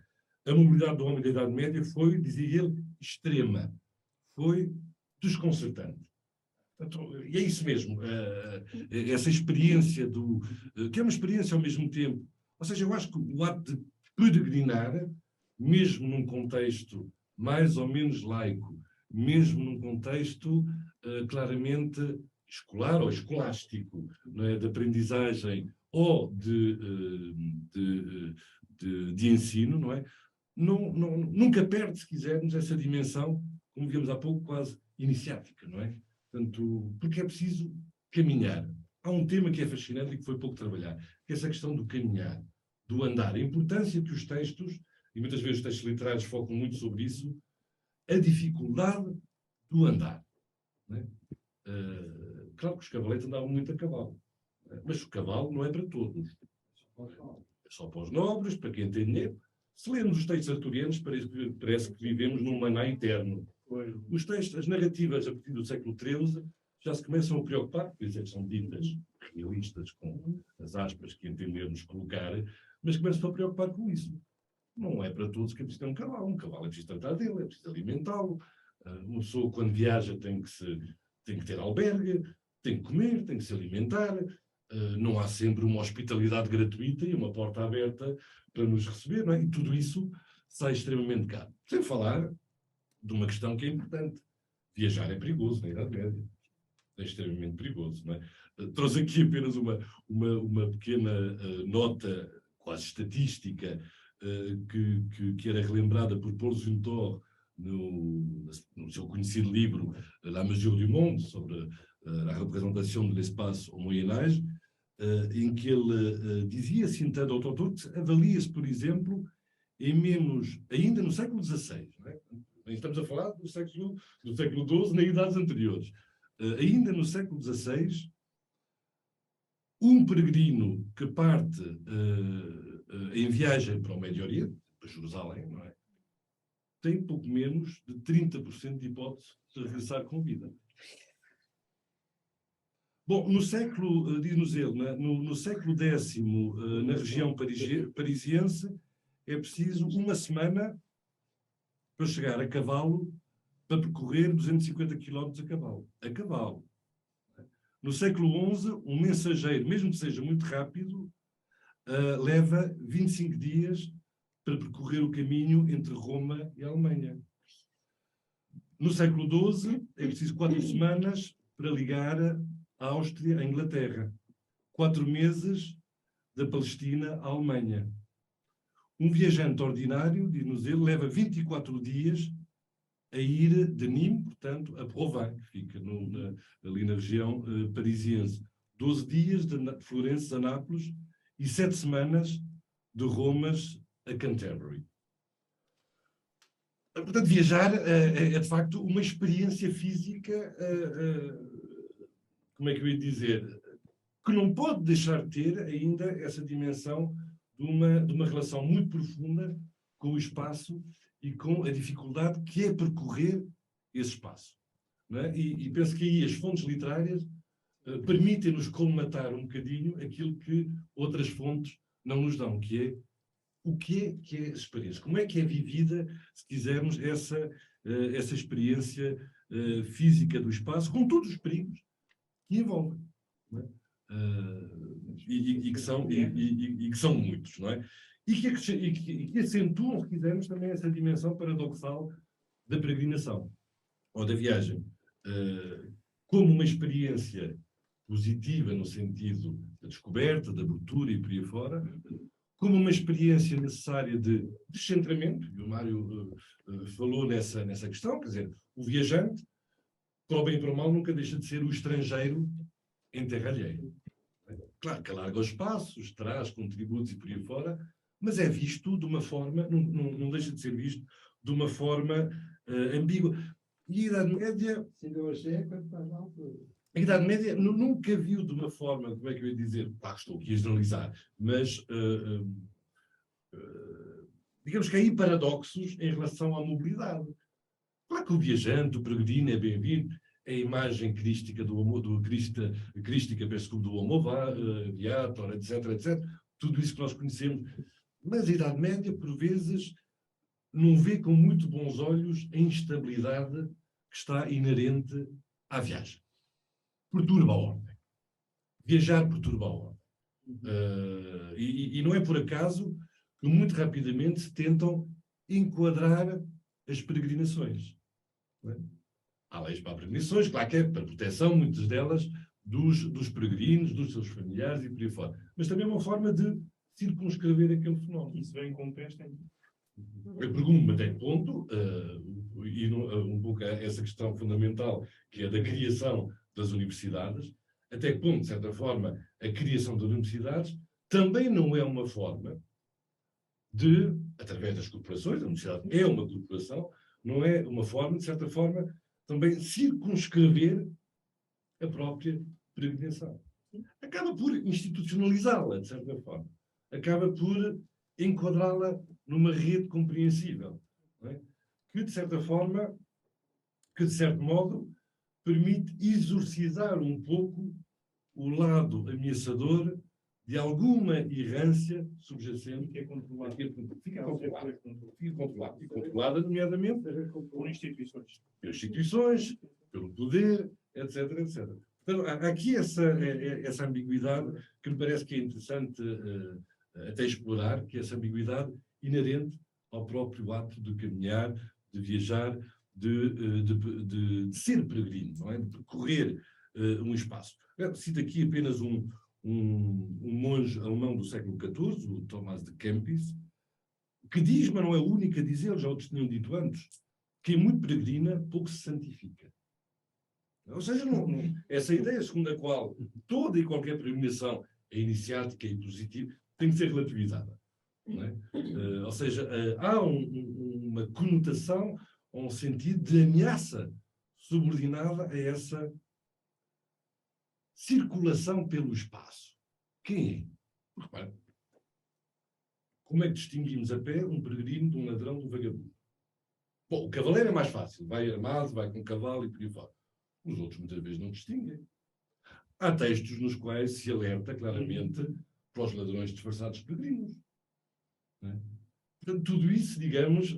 a mobilidade do homem da Idade Média foi, dizia ele, extrema, foi desconcertante. Portanto, e é isso mesmo, essa experiência que é uma experiência ao mesmo tempo. Ou seja, eu acho que o ato de peregrinar, mesmo num contexto mais ou menos laico, mesmo num contexto claramente escolar ou escolástico, não é? De aprendizagem ou de ensino, não é? Nunca perde, se quisermos, essa dimensão, como vimos há pouco, quase iniciática, não é? Portanto, porque é preciso caminhar. Há um tema que é fascinante e que foi pouco trabalhado, que é essa questão do caminhar, do andar. A importância que os textos, e muitas vezes os textos literários focam muito sobre isso, a dificuldade do andar. Não é? Claro que os cavaletes andavam muito a cavalo, mas o cavalo não é para todos. É só para os nobres, para quem tem dinheiro. Se lermos os textos arturianos, parece que vivemos num maná eterno. Os textos, as narrativas a partir do século XIII já se começam a preocupar, por isso é que são ditas realistas, com as aspas que entendermos colocar, mas começam a preocupar com isso. Não é para todos que é preciso ter um cavalo. Um cavalo é preciso tratar dele, é preciso alimentá-lo. Uma pessoa, quando viaja, tem que ter albergue, tem que comer, tem que se alimentar. Não há sempre uma hospitalidade gratuita e uma porta aberta para nos receber, não é? E tudo isso sai extremamente caro. Sem falar de uma questão que é importante. Viajar é perigoso na Idade Média. É extremamente perigoso, não é? Trouxe aqui apenas uma pequena nota quase estatística que era relembrada por Paul Zumthor no seu conhecido livro La Mesure du Monde, sobre a representação do espaço ao Moyen-Âge, em que ele dizia, citando o autor, que avalia-se, por exemplo, ainda no século XVI, não é? Estamos a falar do século XII, nas idades anteriores. Ainda no século XVI, um peregrino que parte em viagem para o Médio Oriente, para Jerusalém, não é? Tem pouco menos de 30% de hipótese de regressar com vida. Bom, no século, diz-nos ele, no século X, na região parisiense, é preciso uma semana para chegar a cavalo, para percorrer 250 km a cavalo. A cavalo. No século XI, um mensageiro, mesmo que seja muito rápido, leva 25 dias para percorrer o caminho entre Roma e a Alemanha. No século XII, é preciso 4 semanas para ligar a Áustria à Inglaterra. 4 meses da Palestina à Alemanha. Um viajante ordinário, diz-nos ele, leva 24 dias a ir de Nîmes, portanto, a Provins, que fica ali na região parisiense. 12 dias de Florença a Nápoles e 7 semanas de Roma a Canterbury. Portanto, viajar é de facto uma experiência física, como é que eu ia dizer, que não pode deixar de ter ainda essa dimensão de uma relação muito profunda com o espaço e com a dificuldade que é percorrer esse espaço. Não é? E penso que aí as fontes literárias permitem-nos colmatar um bocadinho aquilo que outras fontes não nos dão, que é o que é a experiência. Como é que é vivida, se quisermos, essa experiência física do espaço, com todos os perigos que envolvem. Não é? E que são muitos, não é? E que acentuam, se quisermos, também essa dimensão paradoxal da peregrinação, ou da viagem, como uma experiência positiva no sentido da descoberta, da abertura e por aí fora, como uma experiência necessária de descentramento, e o Mário falou nessa questão, quer dizer, o viajante, para o bem e para o mal, nunca deixa de ser o estrangeiro em terra alheia. Claro que alarga os passos, traz contributos e por aí fora, mas é visto de uma forma, não deixa de ser visto de uma forma ambígua. E a Idade Média... A Idade Média nunca viu de uma forma, como é que eu ia dizer, estou aqui a generalizar, mas digamos que há aí paradoxos em relação à mobilidade. Claro que o viajante, o peregrino é bem-vindo, a imagem crística do homo viator, etc. Tudo isso que nós conhecemos. Mas a Idade Média, por vezes, não vê com muito bons olhos a instabilidade que está inerente à viagem. Perturba a ordem. Viajar perturba a ordem. E não é por acaso que muito rapidamente se tentam enquadrar as peregrinações. Não é? Há leis para peregrinações, claro que é para proteção, muitas delas, dos peregrinos, dos seus familiares e por aí fora. Mas também é uma forma de circunscrever aquele fenómeno. Isso vem com peste. Eu pergunto-me até que ponto, um pouco essa questão fundamental, que é da criação das universidades, até que ponto, de certa forma, a criação das universidades também não é uma forma de, através das corporações, a universidade é uma corporação, não é uma forma, de certa forma, também circunscrever a própria peregrinação. Acaba por institucionalizá-la, de certa forma. Acaba por enquadrá-la numa rede compreensível, não é? Que, de certa forma, que, de certo modo, permite exorcizar um pouco o lado ameaçador de alguma errância subjacente que é controlada. Fica controlada, nomeadamente, por instituições. Pelas instituições, pelo poder, etc. Portanto, há aqui essa ambiguidade que me parece que é interessante até explorar, que é essa ambiguidade inerente ao próprio ato de caminhar, de viajar, de ser peregrino, não é? De percorrer um espaço. Eu cito aqui apenas um monge alemão do século XIV, o Thomas de Kempis, que diz, mas não é o único a dizer, já outros tinham dito antes, que é muito peregrina, pouco se santifica. Ou seja, essa ideia segundo a qual toda e qualquer peregrinação é iniciática e positiva tem que ser relativizada. Não é? Ou seja, há uma conotação, um sentido de ameaça subordinada a essa circulação pelo espaço. Quem é? Repare, como é que distinguimos a pé um peregrino de um ladrão, de um vagabundo? Bom, o cavaleiro é mais fácil, vai armado, vai com um cavalo e por aí fora. Os outros muitas vezes não distinguem. Há textos nos quais se alerta claramente para os ladrões disfarçados de peregrinos. Não é? Portanto, tudo isso, digamos,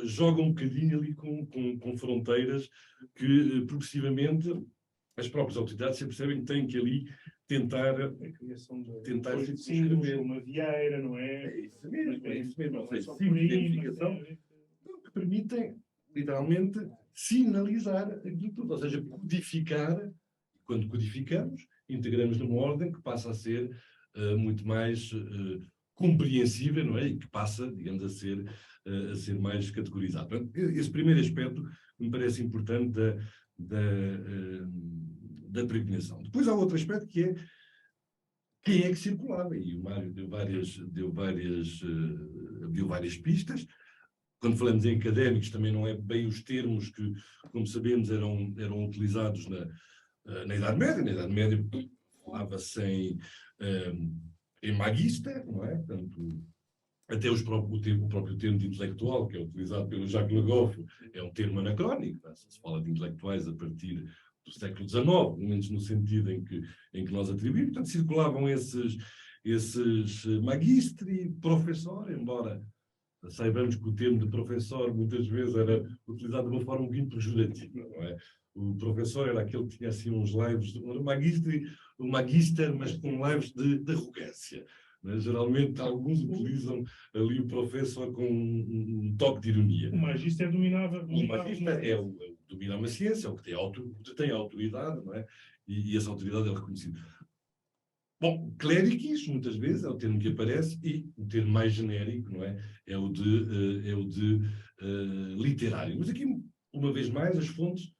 joga um bocadinho ali com fronteiras que progressivamente as próprias autoridades se percebem que têm que ali tentar A criação de tentar símbolos, uma vieira, não é? É isso mesmo, é isso mesmo. Ou seja, Só símbolos por de aí, identificação que permitem, literalmente, sinalizar aquilo tudo. Ou seja, codificar. Quando codificamos, integramos numa ordem que passa a ser muito mais compreensível, não é? E que passa, digamos, a ser mais categorizado. Portanto, esse primeiro aspecto me parece importante da peregrinação. Depois há outro aspecto que é quem é que circulava, e o Mário deu várias pistas. Quando falamos em académicos, também não é bem os termos que, como sabemos, eram utilizados na Idade Média. Na Idade Média falava-se em magister, não é? Portanto, até o próprio termo de intelectual, que é utilizado pelo Jacques Le Goff, é um termo anacrónico. Tá? Se fala de intelectuais a partir do século XIX, pelo menos no sentido em que nós atribuímos. Portanto, circulavam esses magistri, professor, embora saibamos que o termo de professor muitas vezes era utilizado de uma forma um bocadinho pejorativa, não é? O professor era aquele que tinha assim uns lives, um magister, mas com lives de arrogância. Geralmente, alguns utilizam ali o professor com um toque de ironia. O magíster dominava. O magista domina uma ciência, é o que tem autoridade, não é? E essa autoridade é reconhecida. Bom, cléricis, muitas vezes, é o termo que aparece, e o termo mais genérico, não é? É o de literário. Mas aqui, uma vez mais, as fontes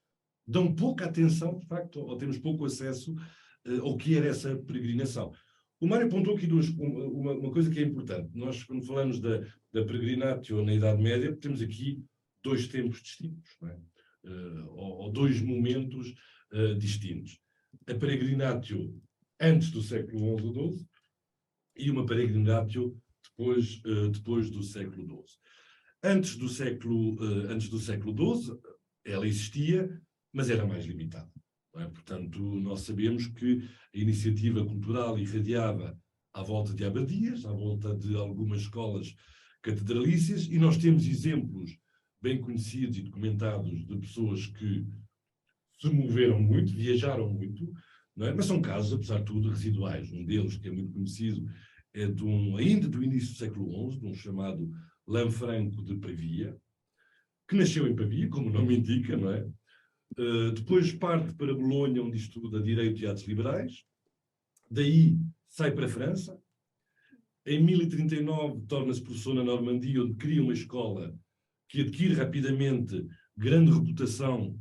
dão pouca atenção, de facto, ou temos pouco acesso ao que era essa peregrinação. O Mário apontou aqui uma coisa que é importante. Nós, quando falamos da peregrinatio na Idade Média, temos aqui dois tempos distintos, não é? Ou dois momentos distintos. A peregrinatio antes do século XI ou XII e uma peregrinatio depois do século XII. Antes do século XII, ela existia, mas era mais limitada. Não é? Portanto, nós sabemos que a iniciativa cultural irradiava à volta de abadias, à volta de algumas escolas catedralícias, e nós temos exemplos bem conhecidos e documentados de pessoas que se moveram muito, viajaram muito, não é? Mas são casos, apesar de tudo, residuais. Um deles, que é muito conhecido, é ainda do início do século XI, de um chamado Lanfranco de Pavia, que nasceu em Pavia, como o nome indica, não é? Depois parte para Bolonha, onde estuda Direito e Artes Liberais. Daí sai para a França. Em 1039 torna-se professor na Normandia, onde cria uma escola que adquire rapidamente grande reputação,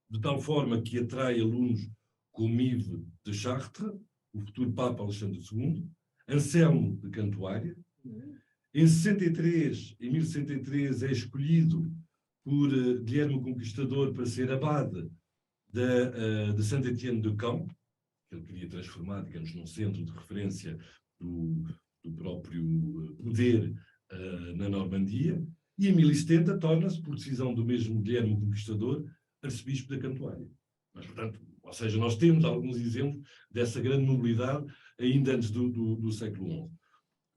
de tal forma que atrai alunos como Yves de Chartres, o futuro Papa Alexandre II, Anselmo de Cantuária. Em 1103 é escolhido por Guilherme o Conquistador para ser abade de Saint-Étienne-de-Camp, que ele queria transformar, digamos, num centro de referência do próprio poder na Normandia. E em 1070 torna-se, por decisão do mesmo Guilherme o Conquistador, arcebispo da Cantuária. Mas, portanto, ou seja, nós temos alguns exemplos dessa grande mobilidade ainda antes do século XI.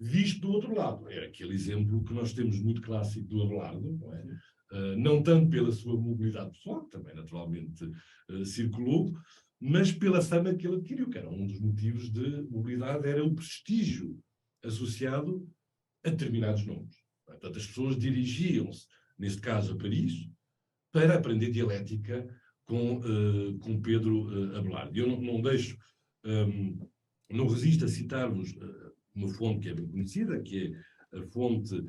Visto do outro lado, é aquele exemplo que nós temos muito clássico do Abelardo, não é? Não tanto pela sua mobilidade pessoal, que também naturalmente circulou, mas pela fama que ele adquiriu, que era um dos motivos de mobilidade, era o prestígio associado a determinados nomes. Portanto, as pessoas dirigiam-se, neste caso a Paris, para aprender dialética com Pedro Abelardo. Eu não deixo, não resisto a citar-vos uma fonte que é bem conhecida, que é a fonte,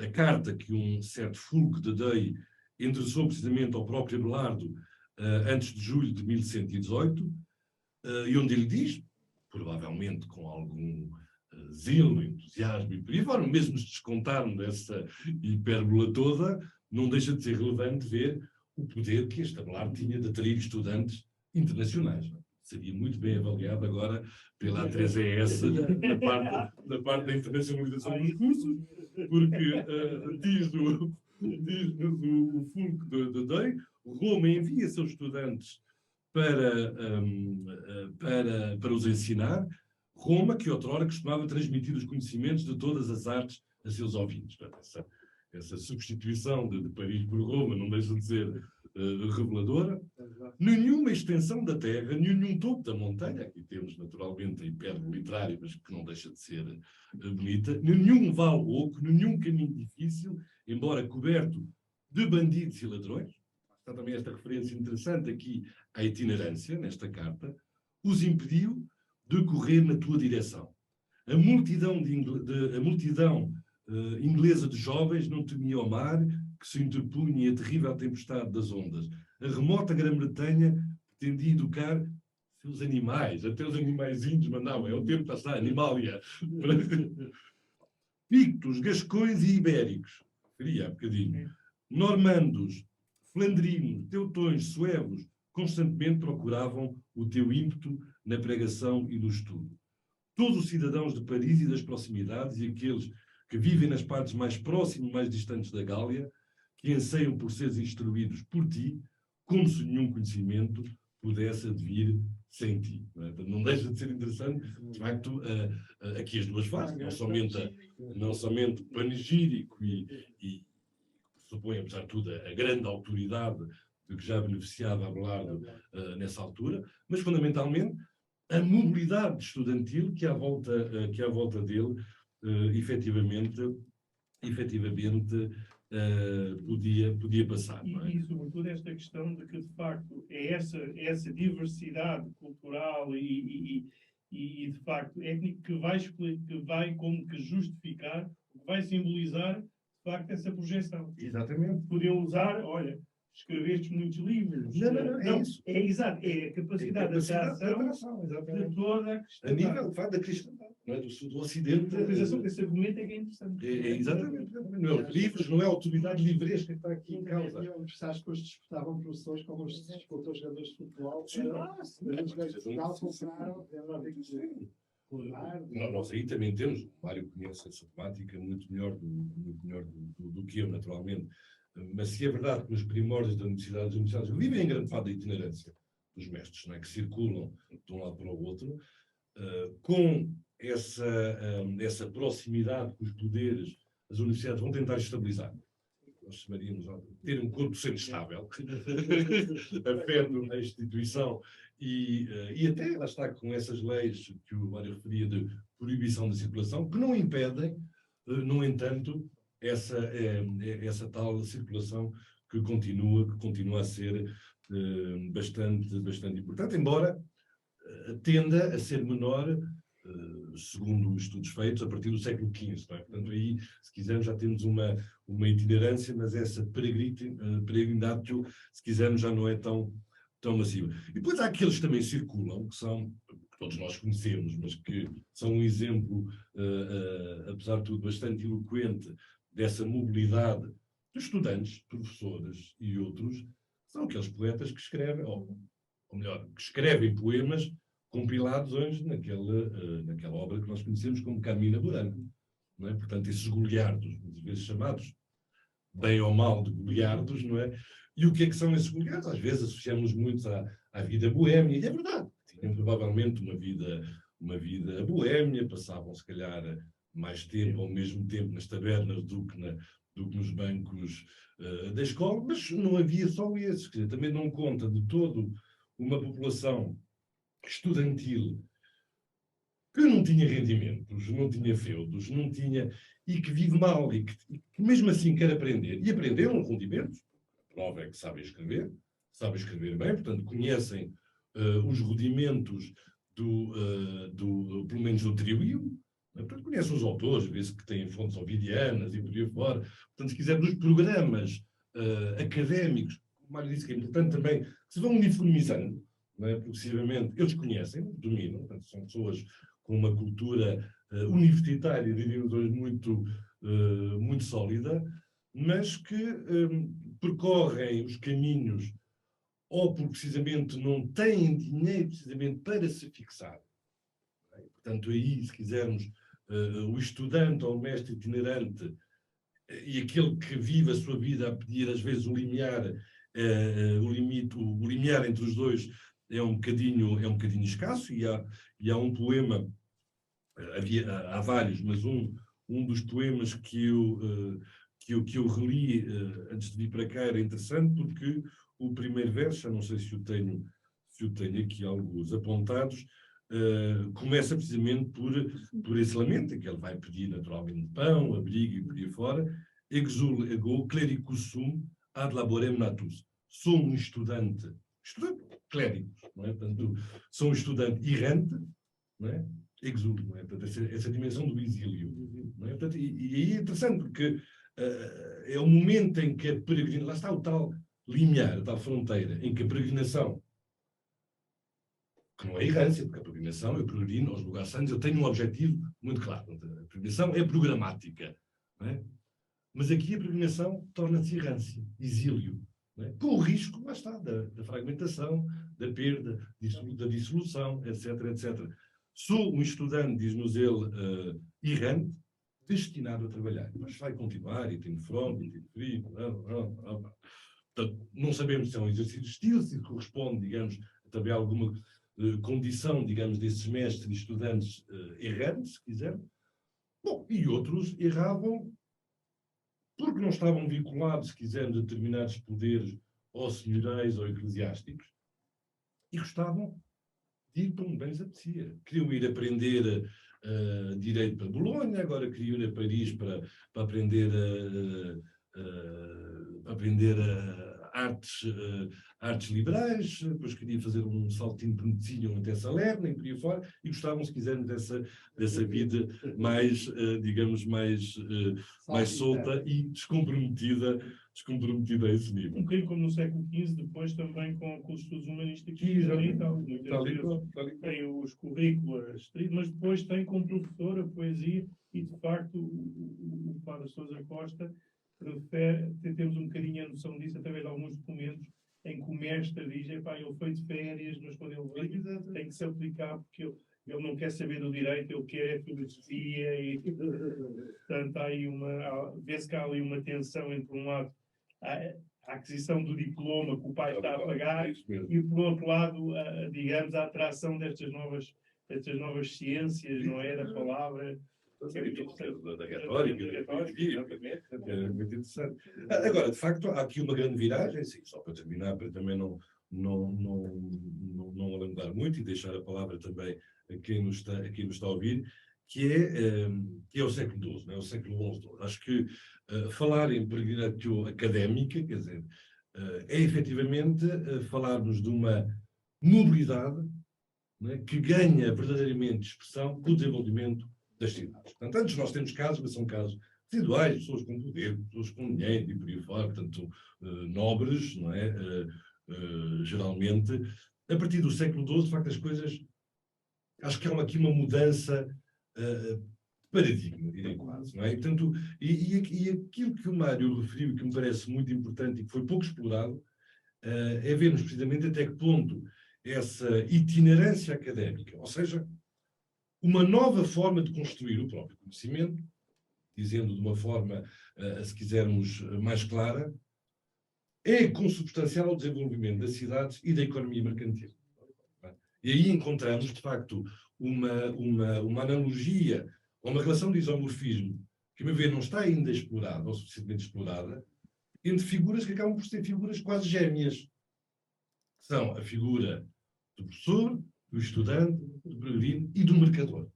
a carta que um certo Fulco de Day endereçou precisamente ao próprio Abelardo antes de julho de 1118, e onde ele diz, provavelmente com algum zelo, entusiasmo e por aí fora, mesmo se descontarmos dessa hipérbola toda, não deixa de ser relevante ver o poder que este Abelardo tinha de atrair estudantes internacionais. Seria muito bem avaliado agora pela A3ES na parte da internacionalização dos cursos, porque diz-nos o Fulco de Day, Roma envia seus estudantes para os ensinar, Roma, que outrora costumava transmitir os conhecimentos de todas as artes a seus ouvintes. Essa substituição de Paris por Roma não deixa de ser reveladora. Nenhuma extensão da terra, nenhum topo da montanha, aqui temos naturalmente a hipérbole literária, mas que não deixa de ser bonita, nenhum vale oco, nenhum caminho difícil, embora coberto de bandidos e ladrões. Está também esta referência interessante aqui à itinerância, nesta carta, os impediu de correr na tua direção. A multidão inglesa de jovens não temia o mar, que se interpunha e a terrível tempestade das ondas. A remota Grã-Bretanha pretendia educar seus animais, até os animaizinhos mandavam, é o tempo de passar, Animalia. Pictos, gascões e ibéricos, queria há bocadinho, normandos, flandrinos, teutões, suevos, constantemente procuravam o teu ímpeto na pregação e no estudo. Todos os cidadãos de Paris e das proximidades e aqueles que vivem nas partes mais próximas e mais distantes da Gália, que anseiam por seres instruídos por ti, como se nenhum conhecimento pudesse advir sem ti. Não deixa de ser interessante, de facto, aqui as duas fases, não somente panegírico e supõe, apesar de tudo, a grande autoridade de que já beneficiava Abelardo nessa altura, mas fundamentalmente a mobilidade estudantil que à volta dele efetivamente podia passar. Não é? E sobretudo esta questão de que de facto é essa diversidade cultural e de facto étnica que vai como que justificar, que vai simbolizar de facto essa projeção. Exatamente. Podiam usar, olha, escreveste muitos livros. Não, é isso. É exato, é a capacidade de atração de toda a questão. A nível, de facto, da cristandade, não é? Do Ocidente. A utilização desse argumento é que é interessante. Exatamente. Não é livros, não é a autoridade livresca que está aqui em causa. Os universitários depois disputavam professores como os disputadores jogadores de futebol. Os Portugal compraram, Nós aí também temos, o Mário conhece essa temática muito melhor do que eu, naturalmente. Mas se é verdade que nos primórdios das universidades vivem em grande parte da itinerância dos mestres, não é? Que circulam de um lado para o outro, com essa proximidade com os poderes, as universidades vão tentar estabilizar. Nós chamaríamos ter um corpo docente estável, afeto à instituição, e até lá está com essas leis que o Mário referia de proibição da circulação, que não impedem, no entanto, essa tal circulação que continua a ser bastante importante, embora tenda a ser menor, segundo os estudos feitos, a partir do século XV. Não é? Portanto, aí, se quisermos, já temos uma itinerância, mas essa peregrinidade, se quisermos, já não é tão massiva. E depois há aqueles que também circulam, que todos nós conhecemos, mas que são um exemplo, apesar de tudo, bastante eloquente dessa mobilidade de estudantes, professores e outros, são aqueles poetas que escrevem, ou melhor, que escrevem poemas compilados hoje naquela obra que nós conhecemos como Carmina Burana. Não é? Portanto, esses goliardos, muitas vezes chamados, bem ou mal de goliardos, não é? E o que é que são esses goliardos? Às vezes associamos muito à vida boémia, e é verdade. Tinham provavelmente uma vida boémia, passavam se calhar mais tempo, ao mesmo tempo, nas tabernas do que nos bancos da escola, mas não havia só esses, quer dizer, também não conta de todo uma população estudantil que não tinha rendimentos, não tinha feudos, não tinha, e que vive mal, e que mesmo assim quer aprender, e aprenderam rendimentos, prova é que sabem escrever bem, portanto, conhecem os rudimentos pelo menos do trio, né? Portanto, conhecem os autores, vê-se que têm fontes ovidianas e por aí fora. Portanto, se quiser, nos programas académicos, como o Mário disse, que é importante também, que se vão uniformizando, né, progressivamente, eles conhecem, dominam, portanto, são pessoas com uma cultura universitária, diríamos hoje, muito sólida, mas que percorrem os caminhos ou porque precisamente não têm dinheiro precisamente para se fixar. Portanto, aí, se quisermos, o estudante ou o mestre itinerante e aquele que vive a sua vida a pedir, às vezes, o limiar entre os dois é um bocadinho escasso, e há um poema, há vários, mas um dos poemas que eu reli antes de vir para cá era interessante, porque o primeiro verso, eu não sei se o tenho aqui alguns apontados, começa precisamente por esse lamento, em que ele vai pedir naturalmente pão, abrigo e por aí fora. Exul ego clericus sum ad laborem natus. Sou um estudante clérigo, não é? Portanto, sou um estudante errante, não é? Exul, não é? Portanto, essa dimensão do exílio, não é? Portanto, e aí é interessante, porque é o momento em que a peregrinação, lá está o tal limiar, a tal fronteira, em que a peregrinação, que não é errância, porque a peregrinação, eu peregrino aos lugares santos, eu tenho um objetivo muito claro. A peregrinação é programática, não é? Mas aqui a peregrinação torna-se errância, exílio, não é? Com o risco, lá está, da fragmentação, da perda, da dissolução, etc, etc. Sou um estudante, diz-nos ele, errante, destinado a trabalhar. Mas vai continuar, e tem fome, e tem frio, Portanto, não sabemos se é um exercício de estilo, se corresponde, digamos, a também alguma condição, digamos, desses mestres e estudantes errantes, se quiser. Bom, e outros erravam porque não estavam vinculados, se quisermos, a determinados poderes ou senhorais ou eclesiásticos, e gostavam de ir para onde bem lhes apetecia. Queriam ir aprender direito para Bolonha, agora queriam ir a Paris para aprender artes liberais, depois queria fazer um saltinho bonitinho até Salerno e por aí fora, e gostavam, se quisermos, dessa vida mais, digamos, mais solta e descomprometida a esse nível. Um bocadinho como no século XV, depois também com os estudos humanísticos. Tem os currículos, mas depois tem como professor a poesia, e de facto o Padre Sousa Costa temos um bocadinho a noção disso através de alguns documentos em que o mestre diz, ele foi de férias, mas quando ele veio tem que se aplicar, porque ele não quer saber do direito, ele quer a filosofia, e portanto vê-se que há ali uma tensão entre um lado a aquisição do diploma que o pai está a pagar e por outro lado, digamos, a atração destas novas ciências, não é, da palavra. Da retórica, é muito interessante. Agora, de facto, há aqui uma grande viragem, sim, só para terminar, para também não alongar muito e deixar a palavra também a quem nos está a ouvir, que é o século XII, não é? O século XI. Acho que falar em peregrinatio académica, quer dizer, é efetivamente falarmos de uma mobilidade, não é, que ganha verdadeiramente expressão com o desenvolvimento das cidades. Portanto, antes nós temos casos, mas são casos residuais, pessoas com poder, pessoas com dinheiro e por aí fora, portanto, nobres, não é? Geralmente. A partir do século XII, de facto, as coisas, acho que há aqui uma mudança de paradigma, direi quase, não é? Portanto, e aquilo que o Mário referiu, que me parece muito importante e que foi pouco explorado, é vermos precisamente até que ponto essa itinerância académica, ou seja, uma nova forma de construir o próprio conhecimento, dizendo de uma forma, se quisermos, mais clara, é consubstancial ao desenvolvimento das cidades e da economia mercantil. E aí encontramos, de facto, uma analogia, ou uma relação de isomorfismo, que, a meu ver, não está ainda explorada, ou suficientemente explorada, entre figuras que acabam por ser figuras quase gêmeas. São a figura do professor, do estudante, do peregrino e do mercador.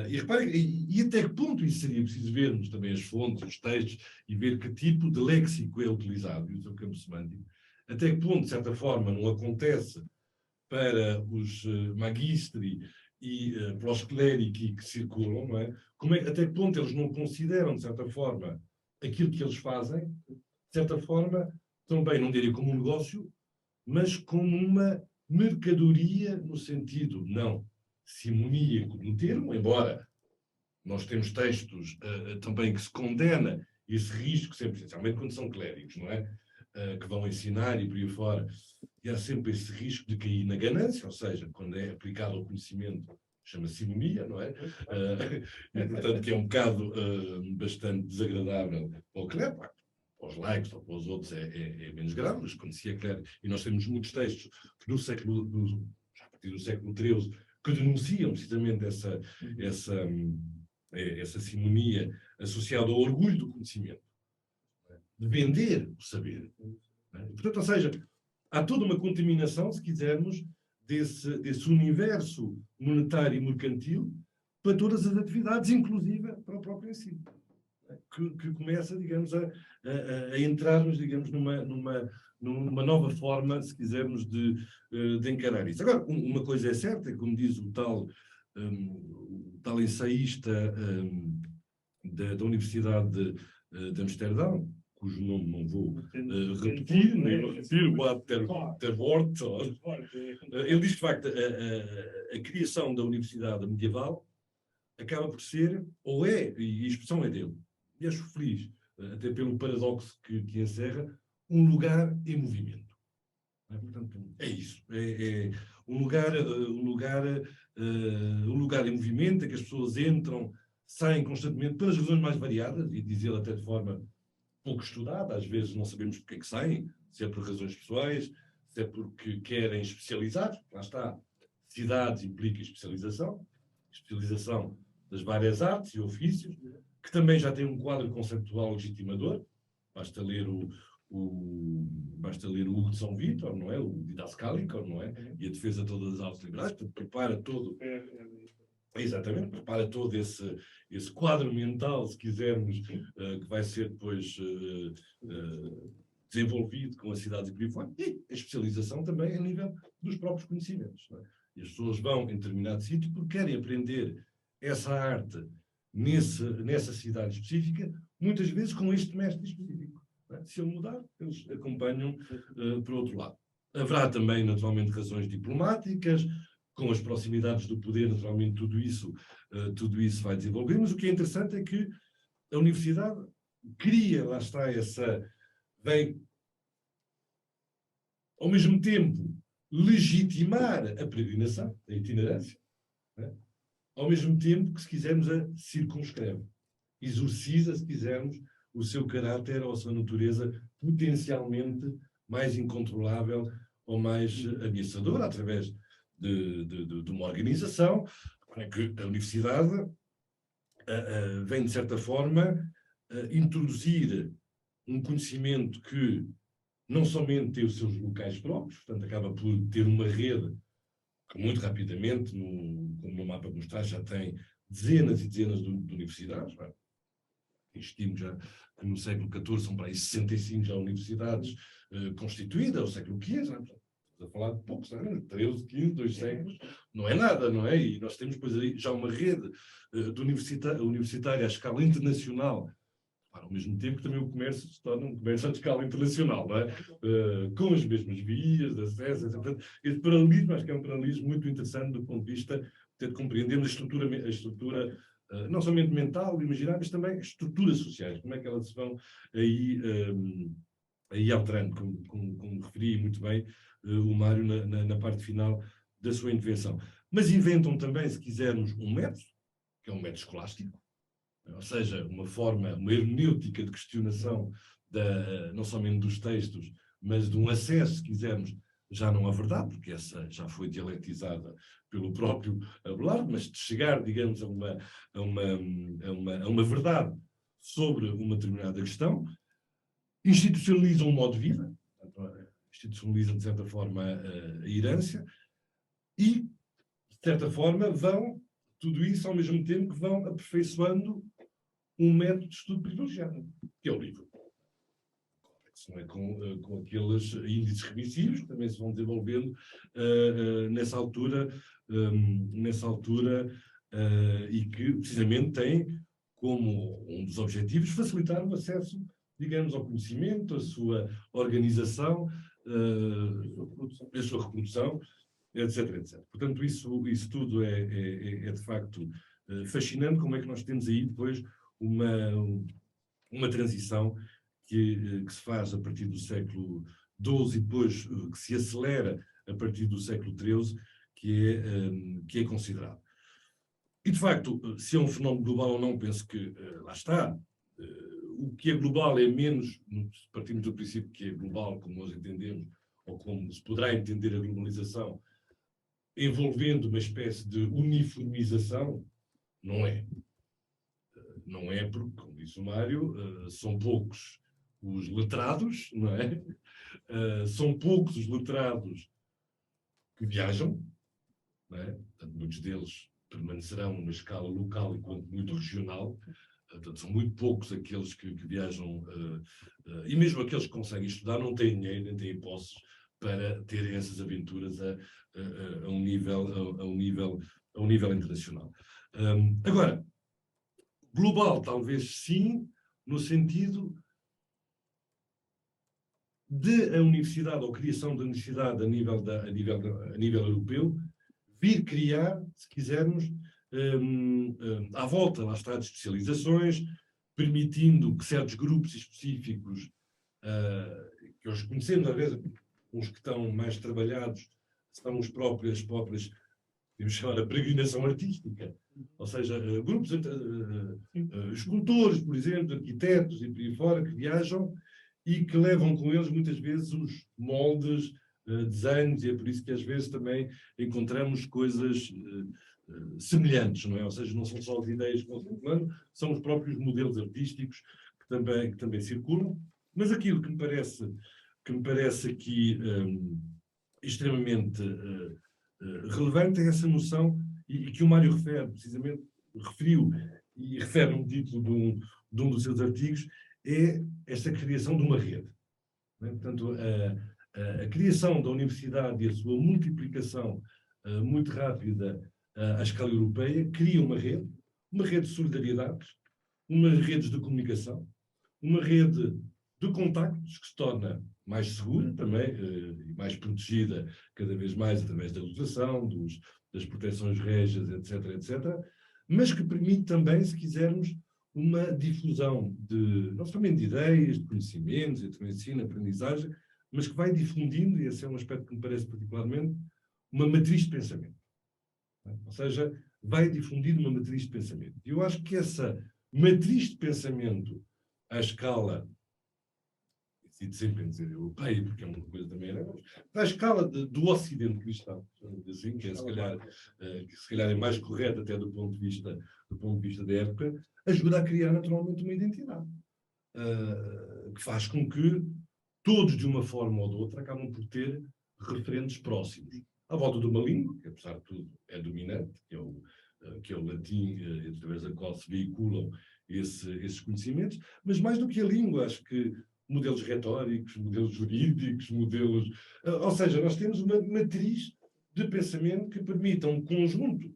E reparem, e até que ponto isso seria preciso vermos também as fontes, os textos, e ver que tipo de léxico é utilizado, e o seu campo semântico, até que ponto, de certa forma, não acontece para os magistri e para os clérici que circulam, não é? Até que ponto eles não consideram, de certa forma, aquilo que eles fazem, de certa forma, também não diria como um negócio, mas como uma mercadoria no sentido, não simoníaco no termo, embora nós temos textos também que se condena esse risco, sempre, essencialmente quando são clérigos, não é? Que vão ensinar e por aí fora. E há sempre esse risco de cair na ganância, ou seja, quando é aplicado ao conhecimento, chama-se simonia, não é? E, portanto, que é um bocado bastante desagradável ao clero, para os laicos ou para os outros é menos grave, mas quando se é clero, e nós temos muitos textos que já a partir do século XIII, que denunciam precisamente essa simonia associada ao orgulho do conhecimento, de vender o saber. Portanto, ou seja, há toda uma contaminação, se quisermos, desse universo monetário e mercantil para todas as atividades, inclusive para o próprio ensino, que começa, digamos, a entrarmos, digamos, numa nova forma, se quisermos, de encarar isso. Agora, uma coisa é certa, como diz o tal ensaísta da Universidade de Amsterdão, cujo nome não vou repetir, nem vou repetir, ter Wort. Ele diz que, de facto, a criação da universidade medieval acaba por ser, ou é, e a expressão é dele, e acho feliz, até pelo paradoxo que encerra, um lugar em movimento. Portanto, é isso. É um lugar em movimento, em que as pessoas entram, saem constantemente, pelas razões mais variadas, e diz ele até de forma pouco estudada, às vezes não sabemos porque é que saem, se é por razões pessoais, se é porque querem especializar, lá está, cidades implica especialização das várias artes e ofícios, que também já tem um quadro conceptual legitimador, basta ler o Hugo de São Vítor, não é? O Didascálico, não é? E a defesa de todas as artes liberais, portanto, prepara todo... Exatamente, prepara todo esse quadro mental, se quisermos, que vai ser depois desenvolvido com as cidades e por aí fora, e a especialização também a nível dos próprios conhecimentos. Não é? E as pessoas vão em determinado sítio porque querem aprender essa arte nessa cidade específica, muitas vezes com este mestre específico. Não é? Se ele mudar, eles acompanham para o outro lado. Haverá também, naturalmente, razões diplomáticas, com as proximidades do poder, naturalmente, tudo isso vai desenvolver, mas o que é interessante é que a universidade cria, lá está, vem, ao mesmo tempo, legitimar a peregrinação, a itinerância, né? Ao mesmo tempo que, se quisermos, a circunscreve, exorciza, se quisermos, o seu caráter ou a sua natureza potencialmente mais incontrolável ou mais ameaçadora, através de uma organização, que a universidade vem, de certa forma, introduzir um conhecimento que não somente tem os seus locais próprios, portanto acaba por ter uma rede que muito rapidamente, como no mapa que mostrar, já tem dezenas e dezenas de universidades. Não é? Estimamos já que no século XIV são para aí 65 já universidades constituídas, no século XV, não é? A falar de poucos anos, 13, 15, 2 séculos, não é nada, não é? E nós temos, pois, aí já uma rede universitária à escala internacional, ao mesmo tempo que também o comércio se torna um comércio à escala internacional, não é? Com as mesmas vias de acesso, etc. Portanto, esse paralelismo, acho que é um paralelismo muito interessante do ponto de vista de compreendermos a estrutura não somente mental, imaginária, mas também as estruturas sociais, como é que elas se vão aí alterando, como referi muito bem o Mário na parte final da sua intervenção. Mas inventam também, se quisermos, um método, que é um método escolástico, ou seja, uma hermenêutica de questionação não somente dos textos, mas de um acesso, se quisermos, já não à verdade, porque essa já foi dialetizada pelo próprio Abelardo, mas de chegar, digamos, a uma verdade sobre uma determinada questão, institucionalizam um modo de vida, institucionalizam, de certa forma, a herança, e, de certa forma, vão tudo isso ao mesmo tempo que vão aperfeiçoando um método de estudo privilegiado, que é o livro. Se não é com aqueles índices remissivos que também se vão desenvolvendo nessa altura, e que precisamente tem como um dos objetivos facilitar o acesso, digamos, ao conhecimento, a sua organização, a sua reprodução, etc, etc. Portanto, isso tudo é de facto fascinante, como é que nós temos aí depois uma transição que se faz a partir do século XII e depois que se acelera a partir do século XIII, que é considerado. E, de facto, se é um fenómeno global ou não, penso que lá está. O que é global é menos, partimos do princípio que é global, como nós entendemos, ou como se poderá entender a globalização, envolvendo uma espécie de uniformização, não é. Não é porque, como disse o Mário, são poucos os letrados, não é? São poucos os letrados que viajam, não é? Portanto, muitos deles permanecerão numa escala local enquanto muito regional. Portanto, são muito poucos aqueles que viajam, e mesmo aqueles que conseguem estudar não têm dinheiro, nem têm hipóteses para terem essas aventuras a um nível internacional. Agora, global, talvez sim, no sentido de a universidade, ou criação da universidade a nível europeu, vir criar, se quisermos, à volta, lá está, de especializações, permitindo que certos grupos específicos, que hoje conhecemos, às vezes, uns que estão mais trabalhados, são as próprias, podemos chamar a peregrinação artística, ou seja, grupos, escultores, por exemplo, arquitetos e por aí fora, que viajam e que levam com eles muitas vezes os moldes, desenhos, e é por isso que às vezes também encontramos coisas semelhantes, não é? Ou seja, não são só as ideias que vão circulando, são os próprios modelos artísticos que também circulam, mas aquilo que me parece aqui extremamente relevante é essa noção, e que o Mário referiu e refere no título de um dos seus artigos, é esta criação de uma rede. Não é? Portanto, a criação da universidade e a sua multiplicação muito rápida à escala europeia cria uma rede de solidariedades, uma rede de comunicação, uma rede de contactos que se torna mais segura também e mais protegida cada vez mais através da legislação, das proteções régias, etc, etc, mas que permite também, se quisermos, uma difusão não somente de ideias, de conhecimentos, de ensino, aprendizagem, mas que vai difundindo, e esse é um aspecto que me parece particularmente, uma matriz de pensamento. Ou seja, vai difundindo uma matriz de pensamento. E eu acho que essa matriz de pensamento à escala, decido sempre em dizer europeia, porque é uma coisa também, à escala do Ocidente cristão, assim, que é se calhar é mais correto até do ponto de vista da época, ajuda a criar naturalmente uma identidade, que faz com que todos, de uma forma ou de outra, acabam por ter referentes próximos. À volta de uma língua, que apesar de tudo é dominante, que é o latim, através da qual se veiculam esses conhecimentos, mas mais do que a língua, acho que modelos retóricos, modelos jurídicos, ou seja, nós temos uma matriz de pensamento que permita um conjunto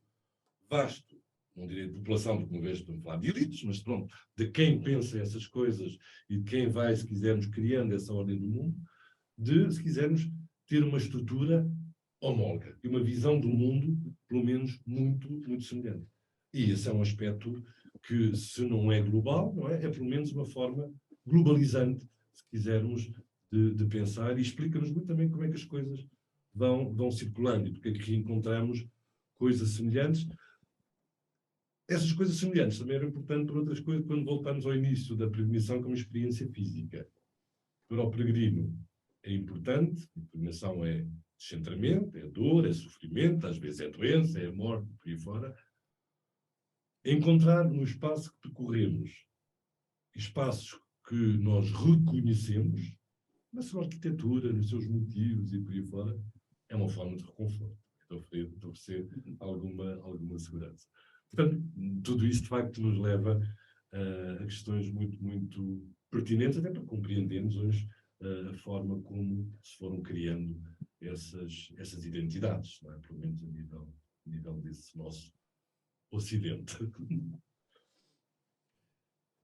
vasto, não direi de população, porque uma vez estou a falar de elites, mas pronto, de quem pensa essas coisas e de quem vai, se quisermos, criando essa ordem do mundo, de, se quisermos, ter uma estrutura homóloga e uma visão do mundo, pelo menos, muito, muito semelhante. E esse é um aspecto que, se não é global, não é? É pelo menos uma forma globalizante, se quisermos, de pensar, e explica-nos muito também como é que as coisas vão circulando e porque é que encontramos coisas semelhantes. Essas coisas semelhantes também eram importantes para outras coisas quando voltamos ao início da peregrinação como experiência física. Para o peregrino é importante, a peregrinação é descentramento, é dor, é sofrimento, às vezes é doença, é morte, por aí fora. Encontrar no espaço que percorremos, espaços que nós reconhecemos, na sua arquitetura, nos seus motivos e por aí fora, é uma forma de reconforto. de oferecer alguma segurança. Portanto, tudo isso, de facto, nos leva a questões muito, muito pertinentes, até para compreendermos hoje a forma como se foram criando essas identidades, não é? Pelo menos a nível desse nosso Ocidente.